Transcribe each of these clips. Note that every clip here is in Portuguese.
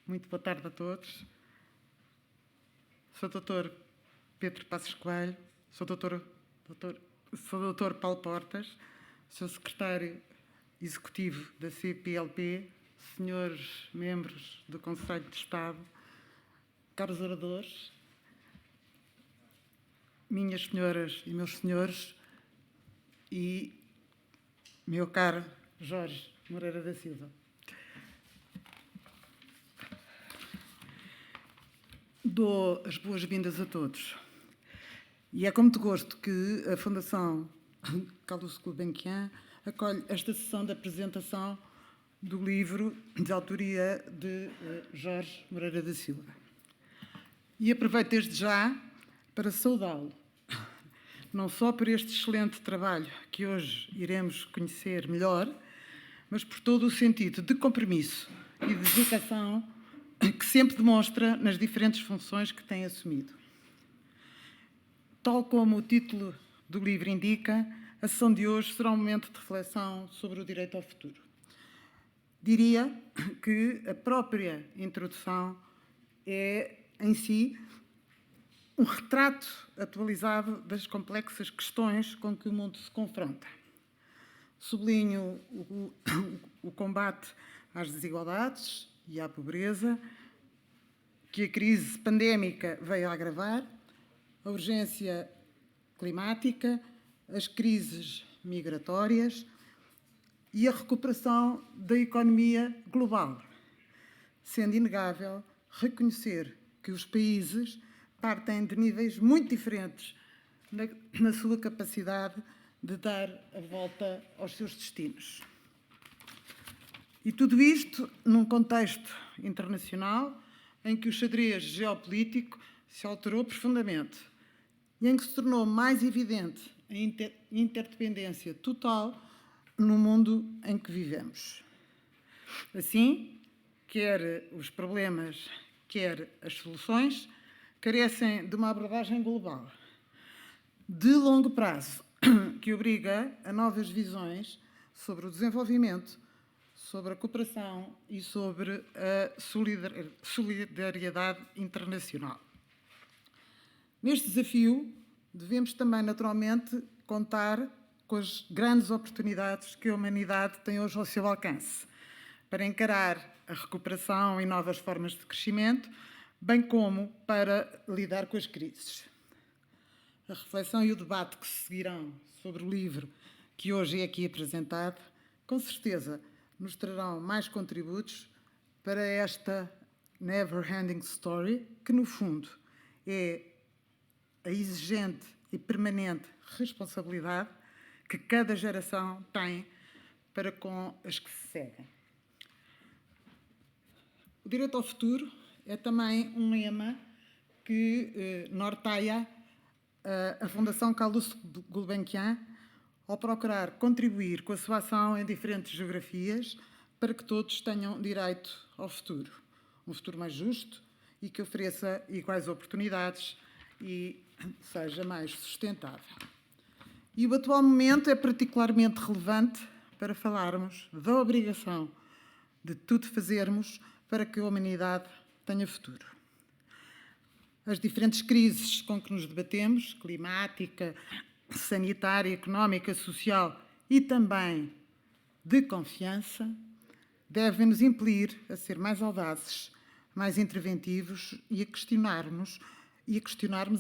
Muito boa tarde a todos. Sou o Dr. Pedro Passos Coelho, sou o Dr. Paulo Portas, sou secretário executivo da CPLP, senhores membros do Conselho de Estado, caros oradores, minhas senhoras e meus senhores e meu caro Jorge Moreira da Silva. Dou as boas-vindas a todos. E é com muito gosto que a Fundação Carlos Gulbenkian acolhe esta sessão de apresentação do livro de autoria de Jorge Moreira da Silva. E aproveito desde já para saudá-lo, não só por este excelente trabalho que hoje iremos conhecer melhor, mas por todo o sentido de compromisso e de dedicação que sempre demonstra nas diferentes funções que tem assumido. Tal como o título do livro indica, a sessão de hoje será um momento de reflexão sobre o direito ao futuro. Diria que a própria introdução é, em si, um retrato atualizado das complexas questões com que o mundo se confronta. Sublinho o combate às desigualdades e à pobreza, que a crise pandémica veio a agravar, a urgência climática, as crises migratórias e a recuperação da economia global, sendo inegável reconhecer que os países partem de níveis muito diferentes na sua capacidade de dar a volta aos seus destinos. E tudo isto num contexto internacional em que o xadrez geopolítico se alterou profundamente e em que se tornou mais evidente a interdependência total no mundo em que vivemos. Assim, quer os problemas, quer as soluções, carecem de uma abordagem global, de longo prazo, que obriga a novas visões sobre o desenvolvimento, sobre a cooperação e sobre a solidariedade internacional. Neste desafio, devemos também, naturalmente, contar com as grandes oportunidades que a humanidade tem hoje ao seu alcance para encarar a recuperação e novas formas de crescimento, bem como para lidar com as crises. A reflexão e o debate que se seguirão sobre o livro que hoje é aqui apresentado, com certeza, nos trarão mais contributos para esta never-ending story, que, no fundo, é a exigente e permanente responsabilidade que cada geração tem para com as que se seguem. O direito ao futuro é também um lema que norteia a Fundação Carlos Gulbenkian ao procurar contribuir com a sua ação em diferentes geografias para que todos tenham direito ao futuro. Um futuro mais justo e que ofereça iguais oportunidades e seja mais sustentável. E o atual momento é particularmente relevante para falarmos da obrigação de tudo fazermos para que a humanidade tenha futuro. As diferentes crises com que nos debatemos, climática, sanitária, económica, social e também de confiança, devem nos impelir a ser mais audazes, mais interventivos e a questionarmos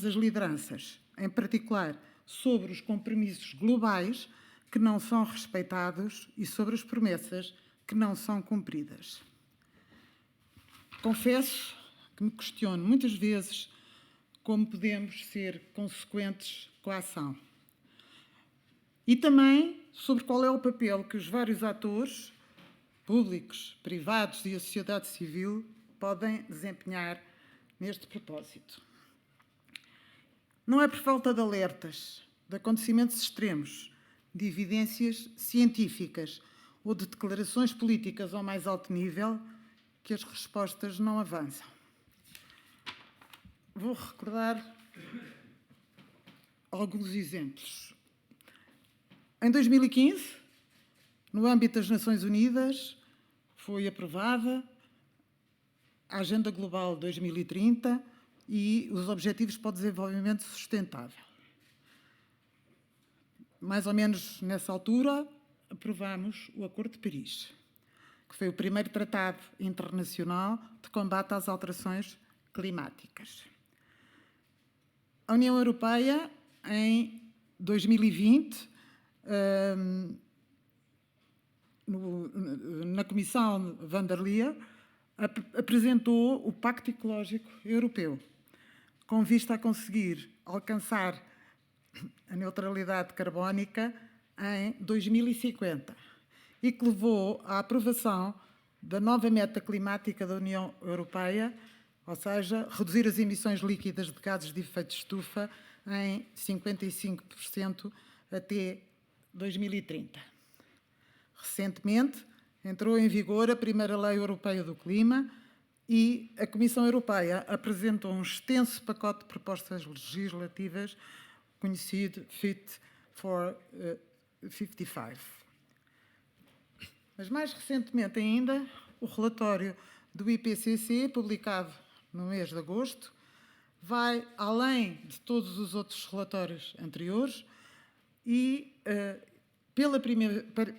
as lideranças, em particular sobre os compromissos globais que não são respeitados e sobre as promessas que não são cumpridas. Confesso que me questiono muitas vezes como podemos ser consequentes com a ação. E também sobre qual é o papel que os vários atores, públicos, privados e a sociedade civil, podem desempenhar neste propósito. Não é por falta de alertas, de acontecimentos extremos, de evidências científicas ou de declarações políticas ao mais alto nível que as respostas não avançam. Vou recordar alguns exemplos. Em 2015, no âmbito das Nações Unidas, foi aprovada a Agenda Global 2030 e os Objetivos para o Desenvolvimento Sustentável. Mais ou menos nessa altura, aprovamos o Acordo de Paris, que foi o primeiro tratado internacional de combate às alterações climáticas. A União Europeia, em 2020, na Comissão von der Leyen, apresentou o Pacto Ecológico Europeu, com vista a conseguir alcançar a neutralidade carbónica em 2050 e que levou à aprovação da nova meta climática da União Europeia, ou seja, reduzir as emissões líquidas de gases de efeito de estufa em 55% até 2030. Recentemente, entrou em vigor a primeira Lei Europeia do Clima e a Comissão Europeia apresentou um extenso pacote de propostas legislativas conhecido Fit for 55. Mas mais recentemente ainda, o relatório do IPCC, publicado no mês de agosto, vai além de todos os outros relatórios anteriores e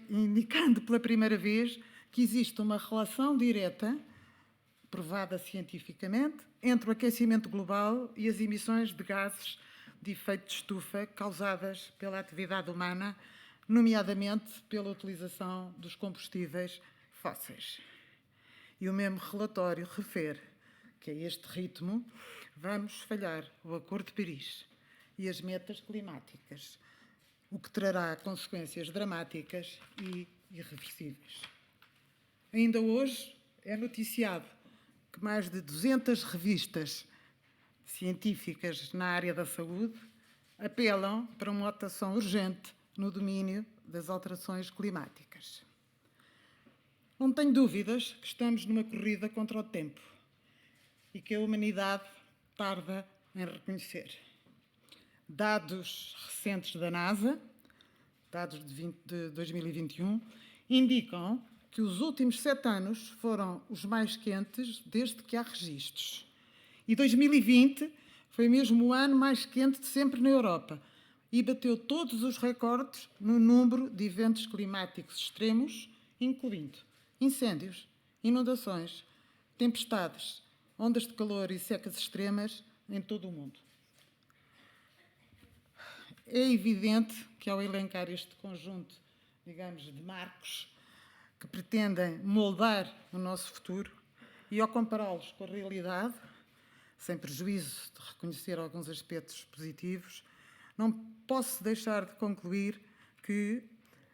indicando pela primeira vez que existe uma relação direta, provada cientificamente, entre o aquecimento global e as emissões de gases de efeito de estufa causadas pela atividade humana, nomeadamente pela utilização dos combustíveis fósseis. E o mesmo relatório refere que a este ritmo vamos falhar o Acordo de Paris e as metas climáticas, o que trará consequências dramáticas e irreversíveis. Ainda hoje é noticiado que mais de 200 revistas científicas na área da saúde apelam para uma atuação urgente no domínio das alterações climáticas. Não tenho dúvidas que estamos numa corrida contra o tempo e que a humanidade tarda em reconhecer. Dados recentes da NASA, dados de 2021, indicam que os últimos 7 anos foram os mais quentes desde que há registros. E 2020 foi mesmo o ano mais quente de sempre na Europa e bateu todos os recordes no número de eventos climáticos extremos, incluindo incêndios, inundações, tempestades, ondas de calor e secas extremas em todo o mundo. É evidente que, ao elencar este conjunto, digamos, de marcos que pretendem moldar o nosso futuro e, ao compará-los com a realidade, sem prejuízo de reconhecer alguns aspectos positivos, não posso deixar de concluir que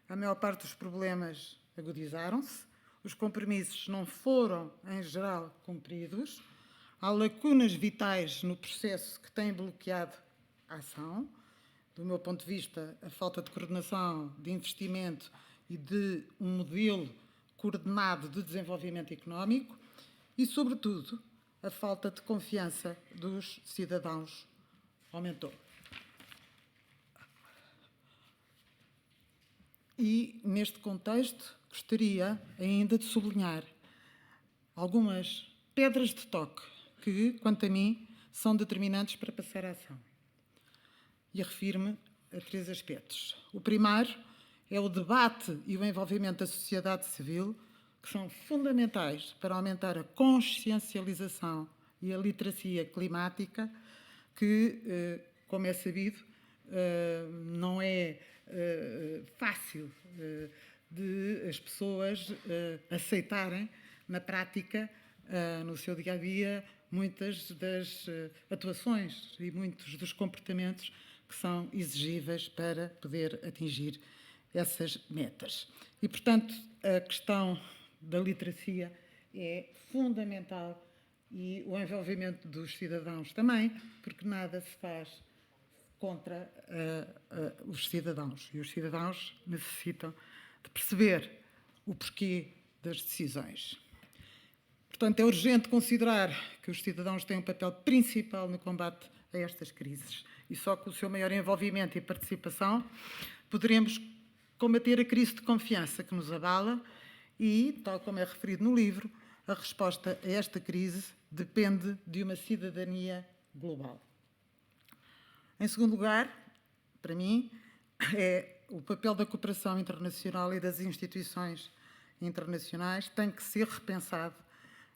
a maior parte dos problemas agudizaram-se, os compromissos não foram, em geral, cumpridos, há lacunas vitais no processo que têm bloqueado a ação. Do meu ponto de vista, a falta de coordenação, de investimento e de um modelo coordenado de desenvolvimento económico e, sobretudo, a falta de confiança dos cidadãos aumentou. E, neste contexto, gostaria ainda de sublinhar algumas pedras de toque que, quanto a mim, são determinantes para passar à ação. E refiro-me a 3 aspectos. O primeiro é o debate e o envolvimento da sociedade civil, que são fundamentais para aumentar a consciencialização e a literacia climática, que, como é sabido, não é fácil de as pessoas aceitarem na prática, no seu dia-a-dia, muitas das atuações e muitos dos comportamentos que são exigíveis para poder atingir essas metas. E, portanto, a questão da literacia é fundamental e o envolvimento dos cidadãos também, porque nada se faz contra os cidadãos. E os cidadãos necessitam de perceber o porquê das decisões. Portanto, é urgente considerar que os cidadãos têm um papel principal no combate a estas crises e só com o seu maior envolvimento e participação poderemos combater a crise de confiança que nos abala e, tal como é referido no livro, a resposta a esta crise depende de uma cidadania global. Em segundo lugar, para mim, é o papel da cooperação internacional e das instituições internacionais tem que ser repensado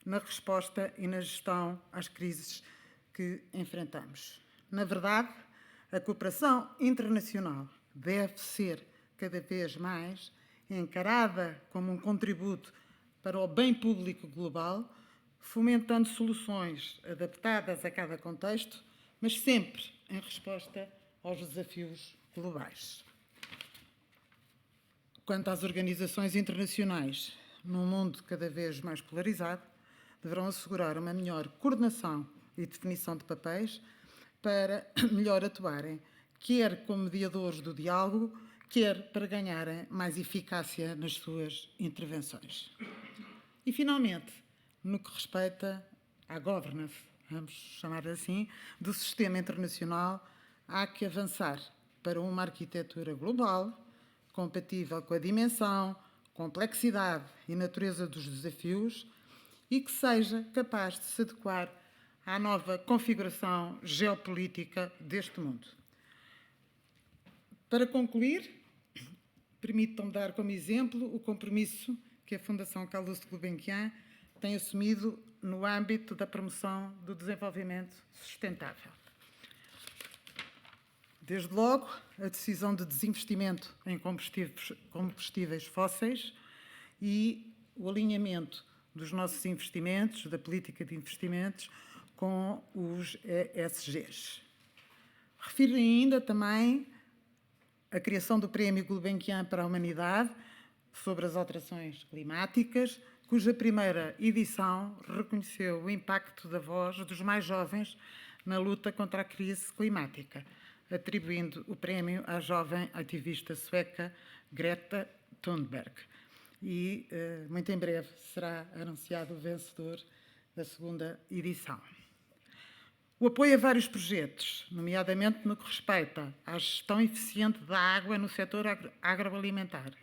na resposta e na gestão às crises que enfrentamos. Na verdade, a cooperação internacional deve ser cada vez mais encarada como um contributo para o bem público global, fomentando soluções adaptadas a cada contexto, mas sempre em resposta aos desafios globais. Quanto às organizações internacionais, num mundo cada vez mais polarizado, deverão assegurar uma melhor coordenação e definição de papéis para melhor atuarem, quer como mediadores do diálogo, quer para ganharem mais eficácia nas suas intervenções. E, finalmente, no que respeita à governance, vamos chamar assim, do sistema internacional, há que avançar para uma arquitetura global, compatível com a dimensão, complexidade e natureza dos desafios e que seja capaz de se adequar à nova configuração geopolítica deste mundo. Para concluir, permitam-me dar como exemplo o compromisso que a Fundação Carlos Gulbenkian tem assumido no âmbito da promoção do desenvolvimento sustentável. Desde logo, a decisão de desinvestimento em combustíveis fósseis e o alinhamento dos nossos investimentos, da política de investimentos, com os ESGs. Refiro ainda também a criação do Prémio Gulbenkian para a Humanidade sobre as alterações climáticas, cuja primeira edição reconheceu o impacto da voz dos mais jovens na luta contra a crise climática, atribuindo o prémio à jovem ativista sueca Greta Thunberg. E, muito em breve, será anunciado o vencedor da segunda edição. O apoio a vários projetos, nomeadamente no que respeita à gestão eficiente da água no setor agroalimentar,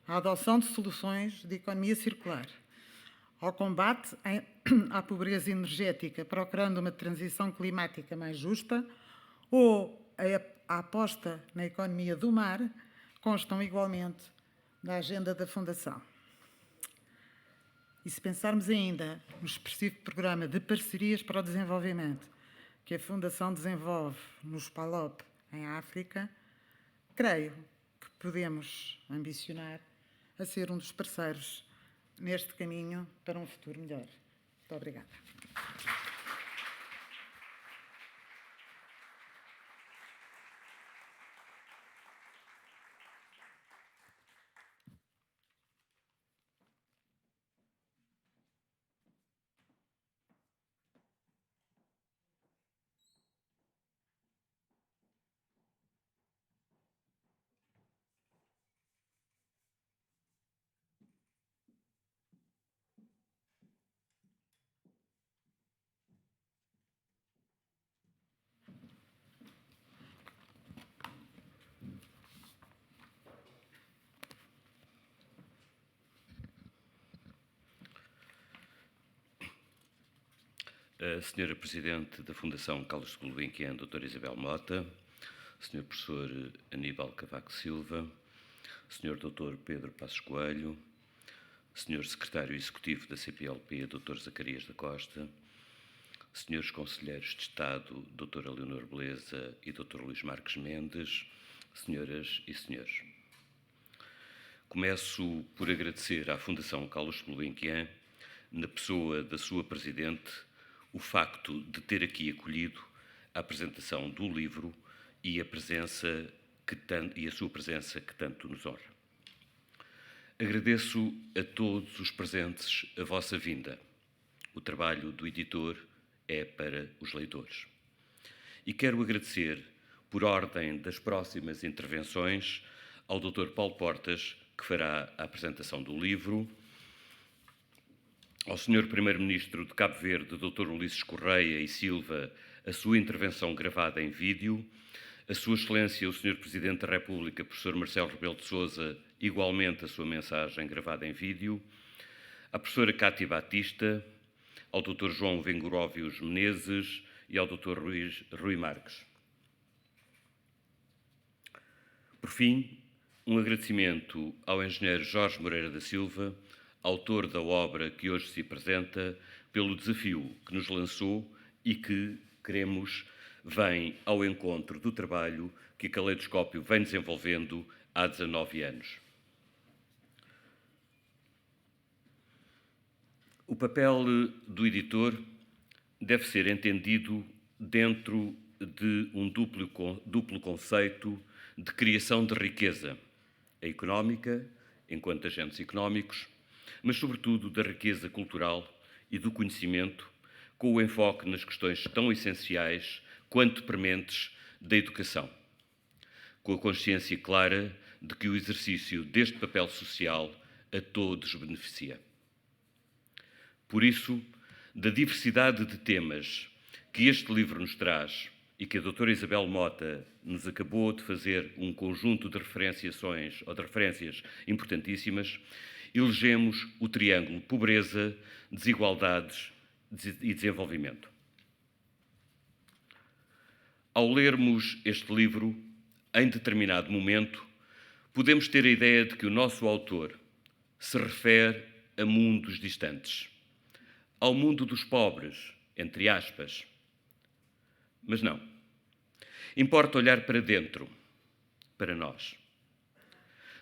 à adoção de soluções de economia circular, ao combate à pobreza energética, procurando uma transição climática mais justa, ou a aposta na economia do mar, constam igualmente da agenda da Fundação. E se pensarmos ainda no expressivo programa de parcerias para o desenvolvimento que a Fundação desenvolve nos PALOP em África, creio que podemos ambicionar a ser um dos parceiros neste caminho para um futuro melhor. Muito obrigada. A Senhora Presidente da Fundação Carlos Gulbenkian, Doutora Isabel Mota, Senhor Professor Aníbal Cavaco Silva, Senhor Doutor Pedro Passos Coelho, Senhor Secretário Executivo da CPLP, Doutor Zacarias da Costa, Senhores Conselheiros de Estado, Doutora Leonor Beleza e Doutor Luís Marques Mendes, Senhoras e Senhores. Começo por agradecer à Fundação Carlos Gulbenkian, na pessoa da sua Presidente, o facto de ter aqui acolhido a apresentação do livro e a sua presença que tanto nos honra. Agradeço a todos os presentes a vossa vinda. O trabalho do editor é para os leitores. E quero agradecer, por ordem das próximas intervenções, ao Dr. Paulo Portas, que fará a apresentação do livro, ao Sr. Primeiro-Ministro de Cabo Verde, Dr. Ulisses Correia e Silva, a sua intervenção gravada em vídeo, a Sua Excelência, o Sr. Presidente da República, Professor Marcelo Rebelo de Sousa, igualmente a sua mensagem gravada em vídeo, à professora Cátia Batista, ao Dr. João Venguróvios Menezes e ao Dr. Rui Marques. Por fim, um agradecimento ao engenheiro Jorge Moreira da Silva, autor da obra que hoje se apresenta, pelo desafio que nos lançou e que, queremos, vem ao encontro do trabalho que a Caleidoscópio vem desenvolvendo há 19 anos. O papel do editor deve ser entendido dentro de um duplo conceito de criação de riqueza, a económica, enquanto agentes económicos, mas sobretudo da riqueza cultural e do conhecimento, com o enfoque nas questões tão essenciais quanto prementes da educação, com a consciência clara de que o exercício deste papel social a todos beneficia. Por isso, da diversidade de temas que este livro nos traz e que a doutora Isabel Mota nos acabou de fazer um conjunto de referenciações ou de referências importantíssimas, elegemos o triângulo pobreza, desigualdades e desenvolvimento. Ao lermos este livro, em determinado momento, podemos ter a ideia de que o nosso autor se refere a mundos distantes, ao mundo dos pobres, entre aspas. Mas não. Importa olhar para dentro, para nós.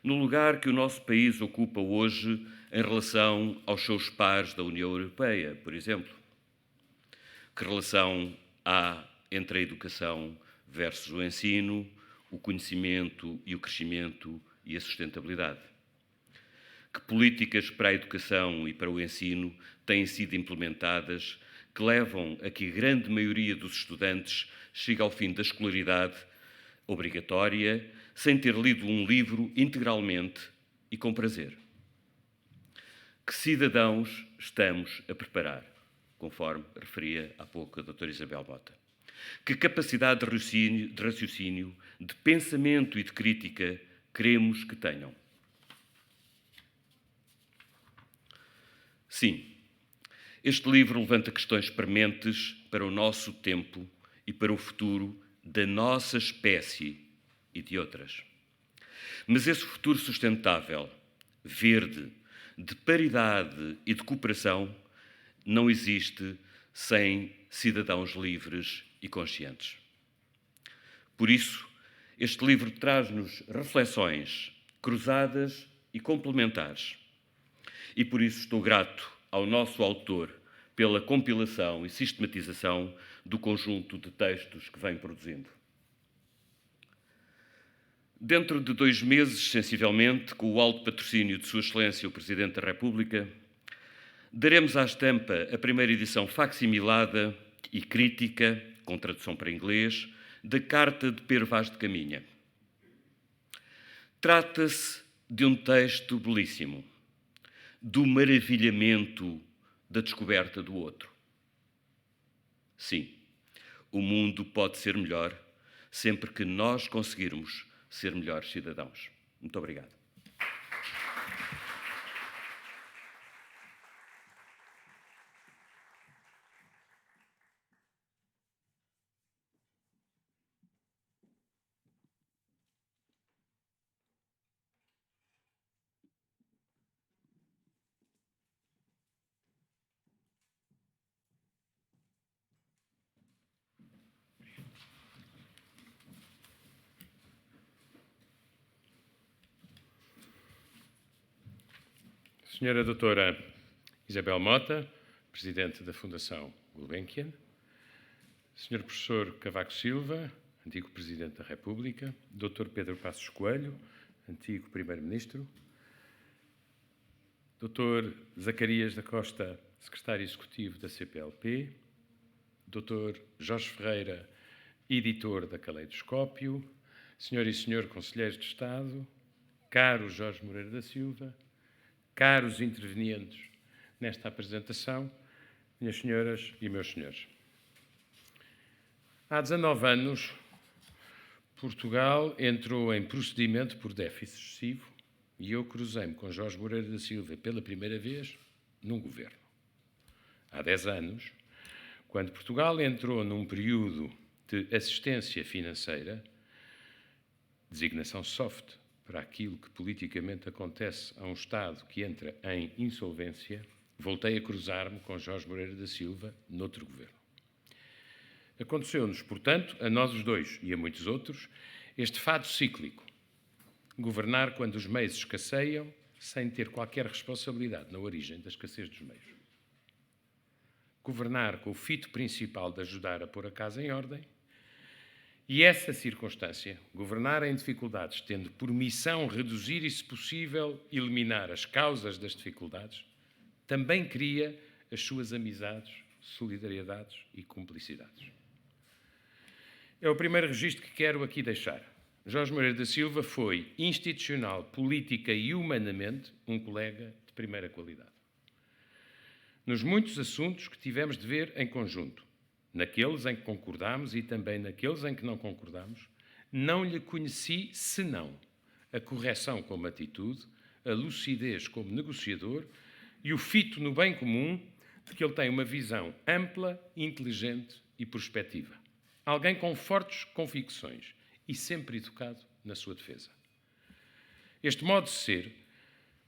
No lugar que o nosso país ocupa hoje em relação aos seus pares da União Europeia, por exemplo. Que relação há entre a educação versus o ensino, o conhecimento e o crescimento e a sustentabilidade? Que políticas para a educação e para o ensino têm sido implementadas que levam a que a grande maioria dos estudantes chegue ao fim da escolaridade obrigatória sem ter lido um livro integralmente e com prazer? Que cidadãos estamos a preparar, conforme referia há pouco a doutora Isabel Mota? Que capacidade de raciocínio, de pensamento e de crítica queremos que tenham? Sim, este livro levanta questões prementes para o nosso tempo e para o futuro da nossa espécie e de outras. Mas esse futuro sustentável, verde, de paridade e de cooperação, não existe sem cidadãos livres e conscientes. Por isso, este livro traz-nos reflexões cruzadas e complementares. E por isso estou grato ao nosso autor pela compilação e sistematização do conjunto de textos que vem produzindo. Dentro de 2 meses, sensivelmente, com o alto patrocínio de Sua Excelência o Presidente da República, daremos à estampa a primeira edição facsimilada e crítica, com tradução para inglês, da Carta de Pero Vaz de Caminha. Trata-se de um texto belíssimo, do maravilhamento da descoberta do outro. Sim, o mundo pode ser melhor sempre que nós conseguirmos ser melhores cidadãos. Muito obrigado. Senhora Doutora Isabel Mota, Presidente da Fundação Gulbenkian, Senhor Professor Cavaco Silva, antigo Presidente da República, Dr. Pedro Passos Coelho, antigo Primeiro-Ministro, Dr. Zacarias da Costa, Secretário Executivo da CPLP, Dr. Jorge Ferreira, Editor da Caleidoscópio, Senhor e Senhor Conselheiros de Estado, caro Jorge Moreira da Silva, caros intervenientes nesta apresentação, minhas senhoras e meus senhores. Há 19 anos, Portugal entrou em procedimento por déficit excessivo e eu cruzei-me com Jorge Moreira da Silva pela primeira vez num governo. Há 10 anos, quando Portugal entrou num período de assistência financeira, designação soft para aquilo que politicamente acontece a um Estado que entra em insolvência, voltei a cruzar-me com Jorge Moreira da Silva noutro governo. Aconteceu-nos, portanto, a nós os dois e a muitos outros, este fado cíclico. Governar quando os meios escasseiam, sem ter qualquer responsabilidade na origem da escassez dos meios. Governar com o fito principal de ajudar a pôr a casa em ordem. E essa circunstância, governar em dificuldades, tendo por missão reduzir e, se possível, eliminar as causas das dificuldades, também cria as suas amizades, solidariedades e cumplicidades. É o primeiro registro que quero aqui deixar. Jorge Moreira da Silva foi, institucional, política e humanamente, um colega de primeira qualidade. Nos muitos assuntos que tivemos de ver em conjunto, naqueles em que concordámos e também naqueles em que não concordámos, não lhe conheci senão a correção como atitude, a lucidez como negociador e o fito no bem comum de que ele tem uma visão ampla, inteligente e prospectiva. Alguém com fortes convicções e sempre educado na sua defesa. Este modo de ser,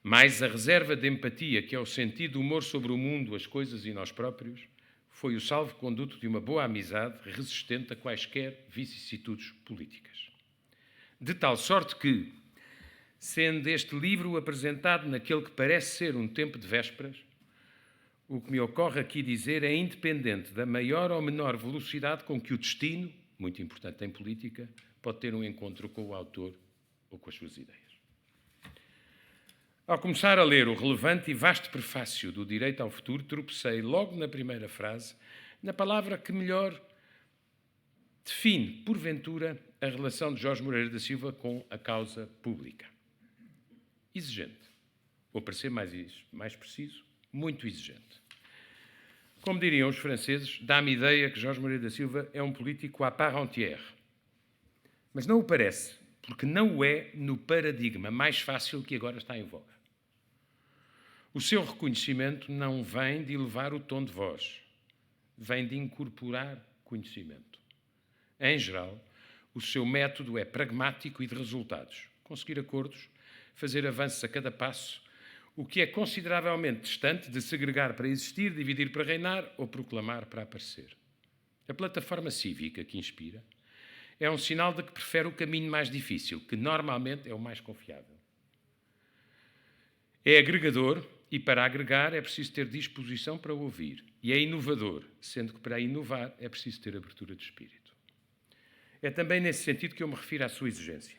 mais a reserva de empatia, que é o sentido do humor sobre o mundo, as coisas e nós próprios, foi o salvo-conduto de uma boa amizade resistente a quaisquer vicissitudes políticas. De tal sorte que, sendo este livro apresentado naquele que parece ser um tempo de vésperas, o que me ocorre aqui dizer é independente da maior ou menor velocidade com que o destino, muito importante em política, pode ter um encontro com o autor ou com as suas ideias. Ao começar a ler o relevante e vasto prefácio do Direito ao Futuro, tropecei logo na primeira frase na palavra que melhor define, porventura, a relação de Jorge Moreira da Silva com a causa pública. Exigente. Ou, para ser mais preciso, muito exigente. Como diriam os franceses, dá-me ideia que Jorge Moreira da Silva é um político à part entière. Mas não o parece, porque não o é no paradigma mais fácil que agora está em voga. O seu reconhecimento não vem de elevar o tom de voz, vem de incorporar conhecimento. Em geral, o seu método é pragmático e de resultados. Conseguir acordos, fazer avanços a cada passo, o que é consideravelmente distante de segregar para existir, dividir para reinar ou proclamar para aparecer. A plataforma cívica que inspira é um sinal de que prefere o caminho mais difícil, que normalmente é o mais confiável. É agregador e, para agregar, é preciso ter disposição para ouvir. E é inovador, sendo que para inovar é preciso ter abertura de espírito. É também nesse sentido que eu me refiro à sua exigência.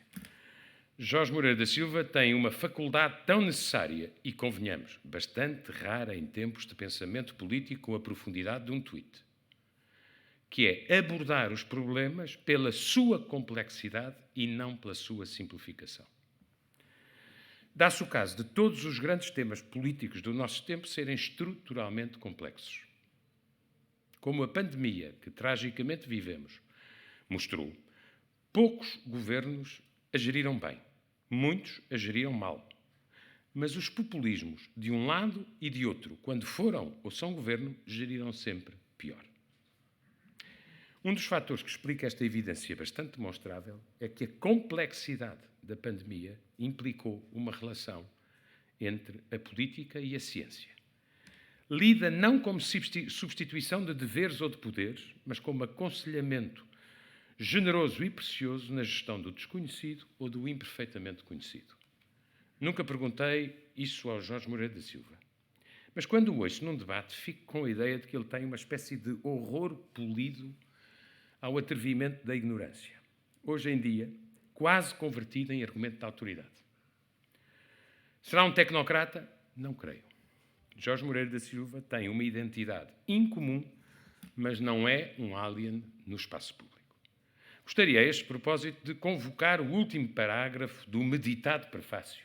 Jorge Moreira da Silva tem uma faculdade tão necessária e, convenhamos, bastante rara em tempos de pensamento político com a profundidade de um tweet, que é abordar os problemas pela sua complexidade e não pela sua simplificação. Dá-se o caso de todos os grandes temas políticos do nosso tempo serem estruturalmente complexos. Como a pandemia que tragicamente vivemos mostrou, poucos governos a geriram bem, muitos a geriram mal. Mas os populismos, de um lado e de outro, quando foram ou são governo, geriram sempre pior. Um dos fatores que explica esta evidência bastante demonstrável é que a complexidade da pandemia implicou uma relação entre a política e a ciência. Lida não como substituição de deveres ou de poderes, mas como aconselhamento generoso e precioso na gestão do desconhecido ou do imperfeitamente conhecido. Nunca perguntei isso ao Jorge Moreira da Silva. Mas quando o ouço num debate, fico com a ideia de que ele tem uma espécie de horror polido ao atrevimento da ignorância. Hoje em dia, quase convertido em argumento de autoridade. Será um tecnocrata? Não creio. Jorge Moreira da Silva tem uma identidade incomum, mas não é um alien no espaço público. Gostaria, a este propósito, de convocar o último parágrafo do meditado prefácio.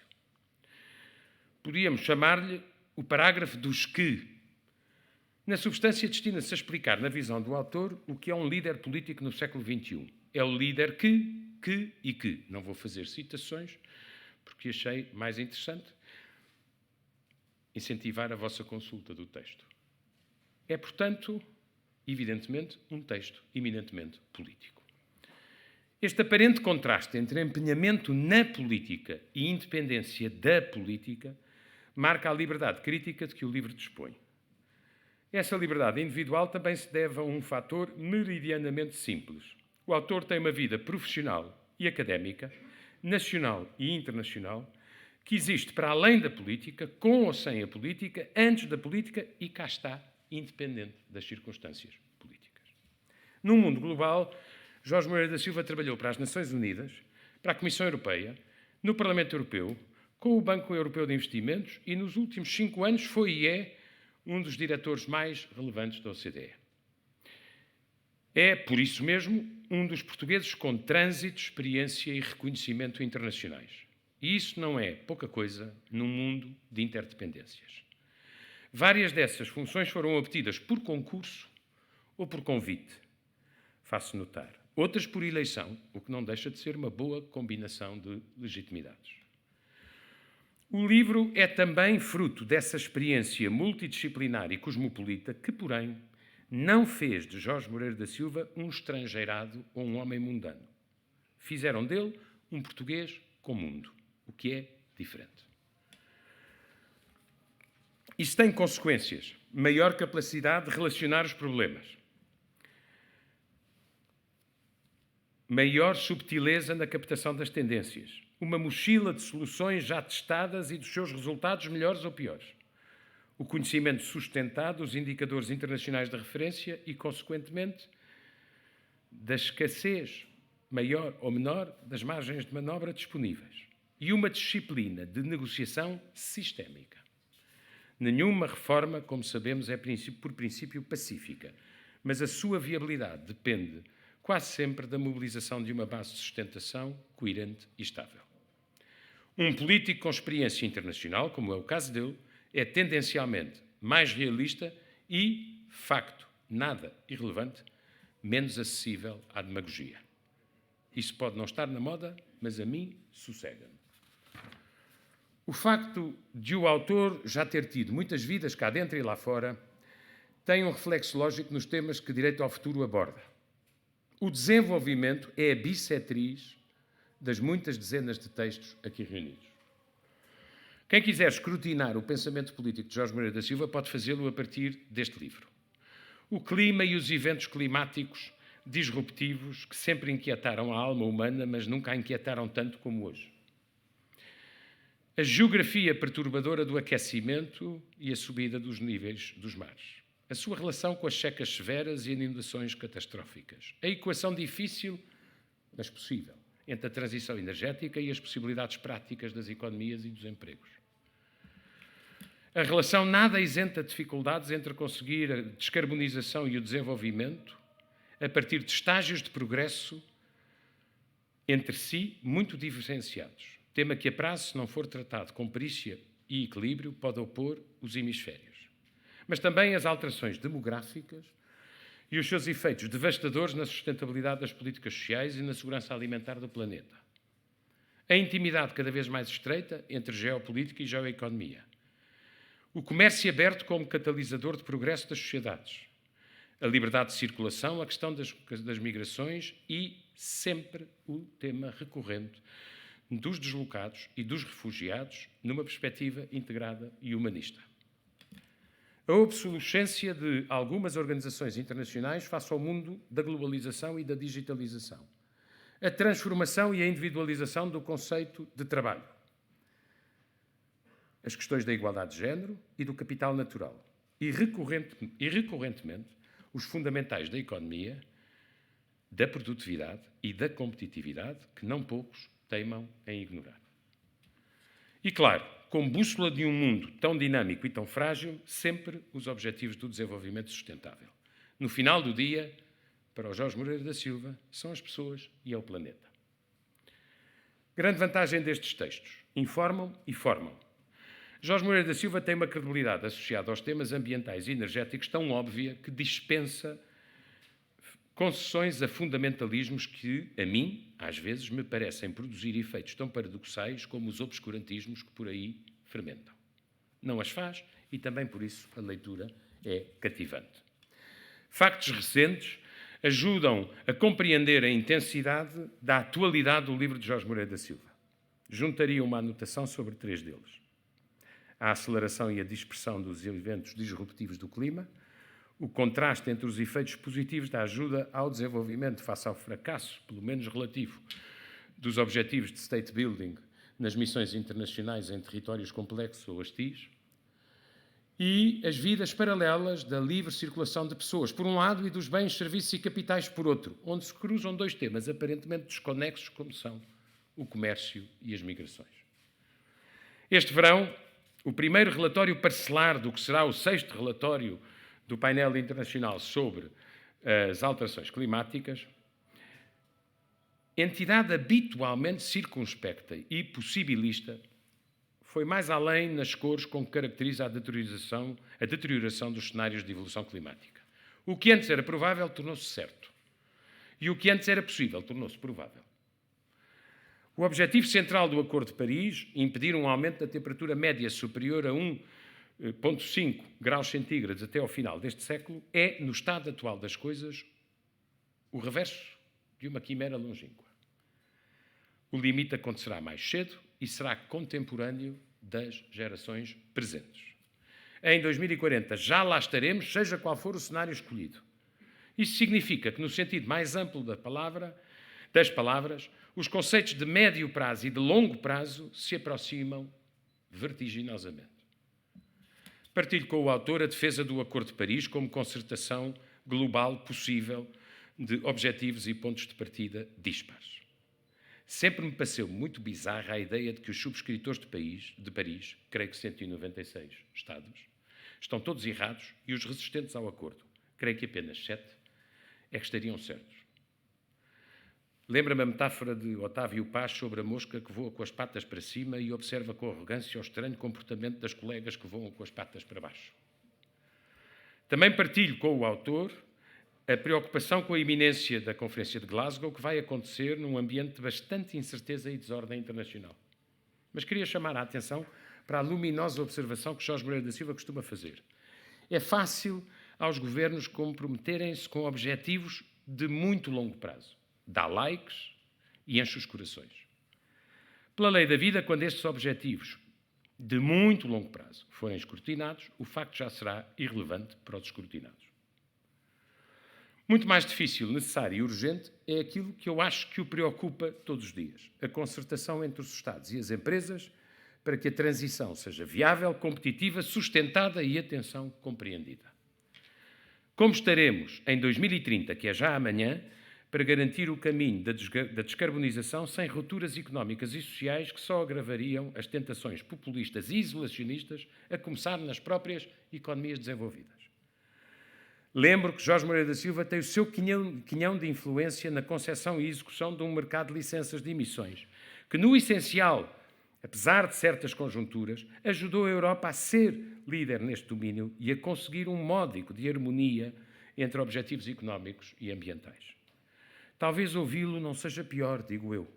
Podíamos chamar-lhe o parágrafo dos que. Na substância, destina-se a explicar, na visão do autor, o que é um líder político no século XXI. É o líder que. Não vou fazer citações, porque achei mais interessante. incentivar a vossa consulta do texto. É, portanto, evidentemente, um texto eminentemente político. Este aparente contraste entre empenhamento na política e independência da política marca a liberdade crítica de que o livro dispõe. Essa liberdade individual também se deve a um fator meridianamente simples. O autor tem uma vida profissional e académica, nacional e internacional, que existe para além da política, com ou sem a política, antes da política e cá está, independente das circunstâncias políticas. Num mundo global, Jorge Moreira da Silva trabalhou para as Nações Unidas, para a Comissão Europeia, no Parlamento Europeu, com o Banco Europeu de Investimentos e nos últimos 5 anos foi e é um dos diretores mais relevantes da OCDE. É, por isso mesmo, um dos portugueses com trânsito, experiência e reconhecimento internacionais. E isso não é pouca coisa num mundo de interdependências. Várias dessas funções foram obtidas por concurso ou por convite, faço notar. Outras por eleição, o que não deixa de ser uma boa combinação de legitimidades. O livro é também fruto dessa experiência multidisciplinar e cosmopolita que, porém, não fez de Jorge Moreira da Silva um estrangeirado ou um homem mundano. Fizeram dele um português com mundo, o que é diferente. Isso tem consequências. Maior capacidade de relacionar os problemas. Maior subtileza na captação das tendências. Uma mochila de soluções já testadas e dos seus resultados melhores ou piores. O conhecimento sustentado dos indicadores internacionais de referência e, consequentemente, da escassez maior ou menor das margens de manobra disponíveis. E uma disciplina de negociação sistémica. Nenhuma reforma, como sabemos, é por princípio pacífica, mas a sua viabilidade depende quase sempre da mobilização de uma base de sustentação coerente e estável. Um político com experiência internacional, como é o caso dele, é tendencialmente mais realista e, facto nada irrelevante, menos acessível à demagogia. Isso pode não estar na moda, mas a mim sossega-me. O facto de o autor já ter tido muitas vidas cá dentro e lá fora tem um reflexo lógico nos temas que Direito ao Futuro aborda. O desenvolvimento é a bissetriz das muitas dezenas de textos aqui reunidos. Quem quiser escrutinar o pensamento político de Jorge Moreira da Silva pode fazê-lo a partir deste livro. O clima e os eventos climáticos disruptivos que sempre inquietaram a alma humana, mas nunca a inquietaram tanto como hoje. A geografia perturbadora do aquecimento e a subida dos níveis dos mares. A sua relação com as secas severas e inundações catastróficas. A equação difícil, mas possível, entre a transição energética e as possibilidades práticas das economias e dos empregos. A relação nada isenta de dificuldades entre conseguir a descarbonização e o desenvolvimento a partir de estágios de progresso entre si muito diferenciados. Tema que a prazo, se não for tratado com perícia e equilíbrio, pode opor os hemisférios. Mas também as alterações demográficas e os seus efeitos devastadores na sustentabilidade das políticas sociais e na segurança alimentar do planeta. A intimidade cada vez mais estreita entre geopolítica e geoeconomia. O comércio aberto como catalisador de progresso das sociedades. A liberdade de circulação, a questão das migrações e, sempre, o tema recorrente dos deslocados e dos refugiados numa perspectiva integrada e humanista. A obsolescência de algumas organizações internacionais face ao mundo da globalização e da digitalização. A transformação e a individualização do conceito de trabalho. As questões da igualdade de género e do capital natural. E recorrentemente, os fundamentais da economia, da produtividade e da competitividade, que não poucos teimam em ignorar. E claro, como bússola de um mundo tão dinâmico e tão frágil, sempre os objetivos do desenvolvimento sustentável. No final do dia, para o Jorge Moreira da Silva, são as pessoas e é o planeta. Grande vantagem destes textos. Informam e formam. Jorge Moreira da Silva tem uma credibilidade associada aos temas ambientais e energéticos tão óbvia que dispensa concessões a fundamentalismos que, a mim, às vezes, me parecem produzir efeitos tão paradoxais como os obscurantismos que por aí fermentam. não as faz e também por isso a leitura é cativante. Factos recentes ajudam a compreender a intensidade da atualidade do livro de Jorge Moreira da Silva. Juntaria uma anotação sobre 3 deles. A aceleração e a dispersão dos eventos disruptivos do clima, o contraste entre os efeitos positivos da ajuda ao desenvolvimento face ao fracasso, pelo menos relativo, dos objetivos de state building nas missões internacionais em territórios complexos ou hostis, e as vidas paralelas da livre circulação de pessoas, por um lado, e dos bens, serviços e capitais, por outro, onde se cruzam 2 temas aparentemente desconexos, como são o comércio e as migrações. Este verão, o primeiro relatório parcelar do que será o 6º relatório do painel internacional sobre as alterações climáticas, entidade habitualmente circunspecta e possibilista, foi mais além nas cores com que caracteriza a deterioração dos cenários de evolução climática. O que antes era provável tornou-se certo. E o que antes era possível tornou-se provável. O objetivo central do Acordo de Paris, impedir um aumento da temperatura média superior a 1,5 graus centígrados até ao final deste século, é, no estado atual das coisas, o reverso de uma quimera longínqua. O limite acontecerá mais cedo e será contemporâneo das gerações presentes. Em 2040 já lá estaremos, seja qual for o cenário escolhido. Isso significa que, no sentido mais amplo das palavras, os conceitos de médio prazo e de longo prazo se aproximam vertiginosamente. Partilho com o autor a defesa do Acordo de Paris como concertação global possível de objetivos e pontos de partida dispares. Sempre me pareceu muito bizarra a ideia de que os subscritores de Paris, creio que 196 Estados, estão todos errados e os resistentes ao acordo, creio que apenas 7, é que estariam certos. Lembra-me a metáfora de Otávio Paz sobre a mosca que voa com as patas para cima e observa com arrogância o estranho comportamento das colegas que voam com as patas para baixo. Também partilho com o autor a preocupação com a iminência da Conferência de Glasgow, que vai acontecer num ambiente de bastante incerteza e desordem internacional. Mas queria chamar a atenção para a luminosa observação que Jorge Moreira da Silva costuma fazer. É fácil aos governos comprometerem-se com objetivos de muito longo prazo. Dá likes e enche os corações. Pela lei da vida, quando estes objetivos de muito longo prazo forem escrutinados, o facto já será irrelevante para os escrutinados. Muito mais difícil, necessário e urgente é aquilo que eu acho que o preocupa todos os dias: a concertação entre os Estados e as empresas para que a transição seja viável, competitiva, sustentada e, atenção, compreendida. Como estaremos em 2030, que é já amanhã, para garantir o caminho da descarbonização sem rupturas económicas e sociais que só agravariam as tentações populistas e isolacionistas, a começar nas próprias economias desenvolvidas? Lembro que Jorge Moreira da Silva tem o seu quinhão de influência na concepção e execução de um mercado de licenças de emissões, que, no essencial, apesar de certas conjunturas, ajudou a Europa a ser líder neste domínio e a conseguir um módico de harmonia entre objetivos económicos e ambientais. Talvez ouvi-lo não seja pior, digo eu,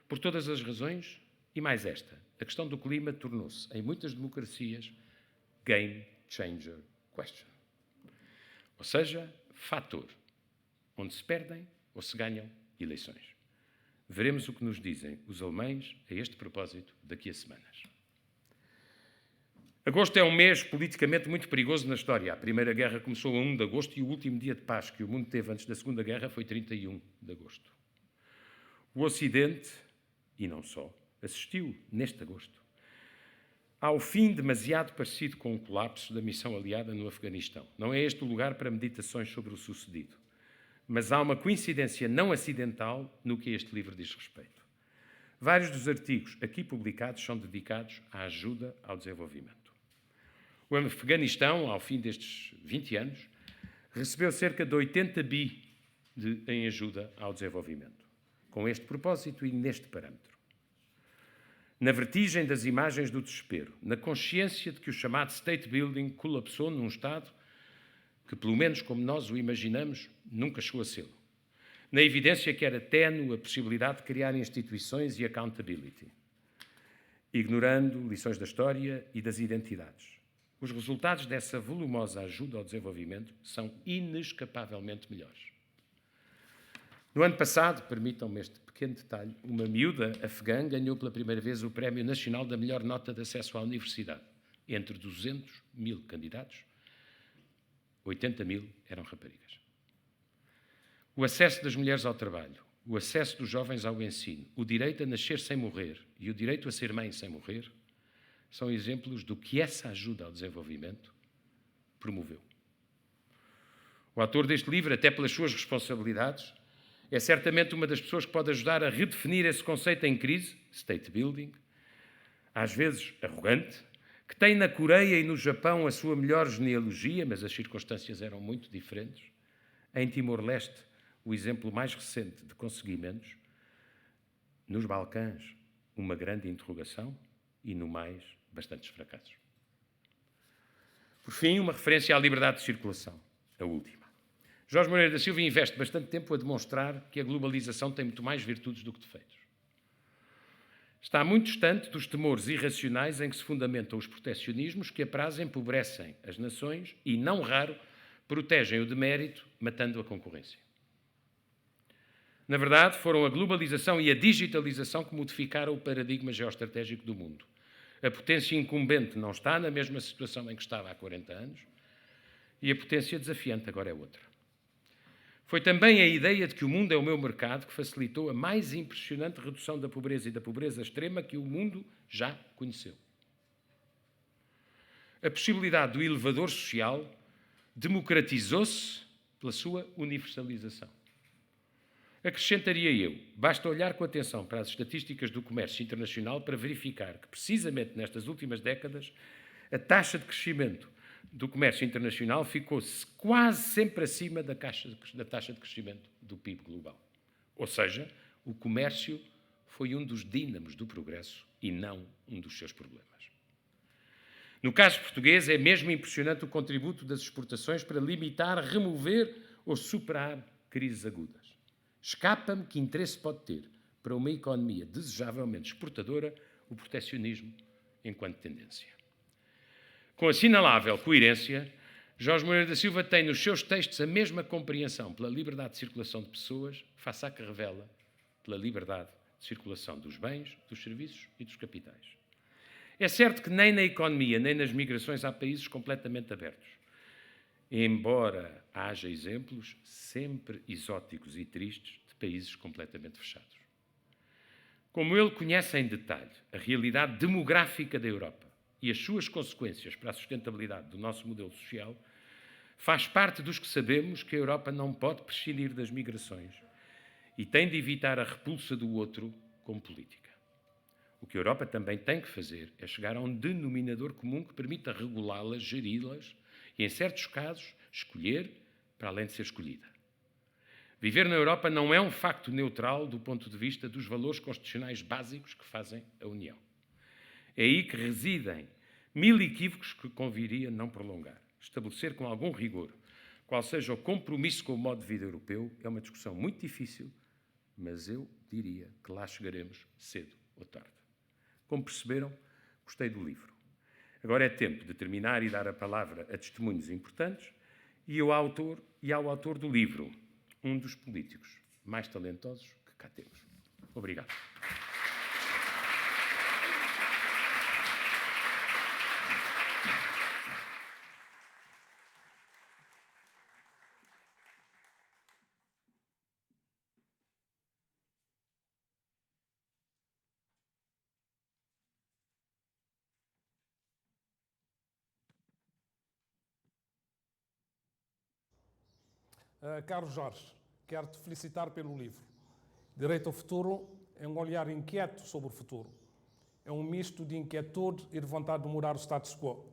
por todas as razões, e mais esta: a questão do clima tornou-se, em muitas democracias, game changer question. Ou seja, fator onde se perdem ou se ganham eleições. Veremos o que nos dizem os alemães a este propósito daqui a semanas. Agosto é um mês politicamente muito perigoso na história. A Primeira Guerra começou a 1 de agosto e o último dia de paz que o mundo teve antes da Segunda Guerra foi 31 de agosto. O Ocidente, e não só, assistiu, neste agosto, ao fim demasiado parecido com o colapso da missão aliada no Afeganistão. Não é este o lugar para meditações sobre o sucedido, mas há uma coincidência não acidental no que este livro diz respeito. Vários dos artigos aqui publicados são dedicados à ajuda ao desenvolvimento. O Afeganistão, ao fim destes 20 anos, recebeu cerca de 80 bi em ajuda ao desenvolvimento, com este propósito e neste parâmetro. Na vertigem das imagens do desespero, na consciência de que o chamado state building colapsou num Estado que, pelo menos como nós o imaginamos, nunca chegou a ser. Na evidência que era ténue a possibilidade de criar instituições e accountability, ignorando lições da história e das identidades. os resultados dessa volumosa ajuda ao desenvolvimento são inescapavelmente melhores. No ano passado, permitam-me este pequeno detalhe, uma miúda afegã ganhou pela primeira vez o Prémio Nacional da Melhor Nota de Acesso à Universidade. Entre 200.000 candidatos, 80.000 eram raparigas. O acesso das mulheres ao trabalho, o acesso dos jovens ao ensino, o direito a nascer sem morrer e o direito a ser mãe sem morrer são exemplos do que essa ajuda ao desenvolvimento promoveu. O autor deste livro, até pelas suas responsabilidades, é certamente uma das pessoas que pode ajudar a redefinir esse conceito em crise, state building, às vezes arrogante, que tem na Coreia e no Japão a sua melhor genealogia, mas as circunstâncias eram muito diferentes. Em Timor-Leste, o exemplo mais recente de conseguimentos. Nos Balcãs, uma grande interrogação e, no mais, bastantes fracassos. Por fim, uma referência à liberdade de circulação, a última. Jorge Moreira da Silva investe bastante tempo a demonstrar que a globalização tem muito mais virtudes do que defeitos. Está muito distante dos temores irracionais em que se fundamentam os proteccionismos que aprazem, empobrecem as nações e, não raro, protegem o demérito, matando a concorrência. Na verdade, foram a globalização e a digitalização que modificaram o paradigma geoestratégico do mundo. A potência incumbente não está na mesma situação em que estava há 40 anos e a potência desafiante agora é outra. Foi também a ideia de que o mundo é o meu mercado que facilitou a mais impressionante redução da pobreza e da pobreza extrema que o mundo já conheceu. A possibilidade do elevador social democratizou-se pela sua universalização. Acrescentaria eu, basta olhar com atenção para as estatísticas do comércio internacional para verificar que, precisamente nestas últimas décadas, a taxa de crescimento do comércio internacional ficou quase sempre acima da taxa de crescimento do PIB global. Ou seja, o comércio foi um dos dínamos do progresso e não um dos seus problemas. No caso português, é mesmo impressionante o contributo das exportações para limitar, remover ou superar crises agudas. Escapa-me que interesse pode ter para uma economia desejavelmente exportadora o proteccionismo enquanto tendência. Com assinalável coerência, Jorge Moreira da Silva tem nos seus textos a mesma compreensão pela liberdade de circulação de pessoas, face à que revela pela liberdade de circulação dos bens, dos serviços e dos capitais. É certo que nem na economia nem nas migrações há países completamente abertos, embora haja exemplos sempre exóticos e tristes de países completamente fechados. Como ele conhece em detalhe a realidade demográfica da Europa e as suas consequências para a sustentabilidade do nosso modelo social, faz parte dos que sabemos que a Europa não pode prescindir das migrações e tem de evitar a repulsa do outro com política. O que a Europa também tem que fazer é chegar a um denominador comum que permita regulá-las, geri-las e, em certos casos, escolher para além de ser escolhida. Viver na Europa não é um facto neutral do ponto de vista dos valores constitucionais básicos que fazem a União. É aí que residem 1000 equívocos que conviria não prolongar. Estabelecer com algum rigor qual seja o compromisso com o modo de vida europeu é uma discussão muito difícil, mas eu diria que lá chegaremos cedo ou tarde. Como perceberam, gostei do livro. Agora é tempo de terminar e dar a palavra a testemunhos importantes e ao autor do livro, um dos políticos mais talentosos que cá temos. Obrigado. Caro Jorge, quero-te felicitar pelo livro. Direito ao Futuro é um olhar inquieto sobre o futuro. É um misto de inquietude e de vontade de mudar o status quo.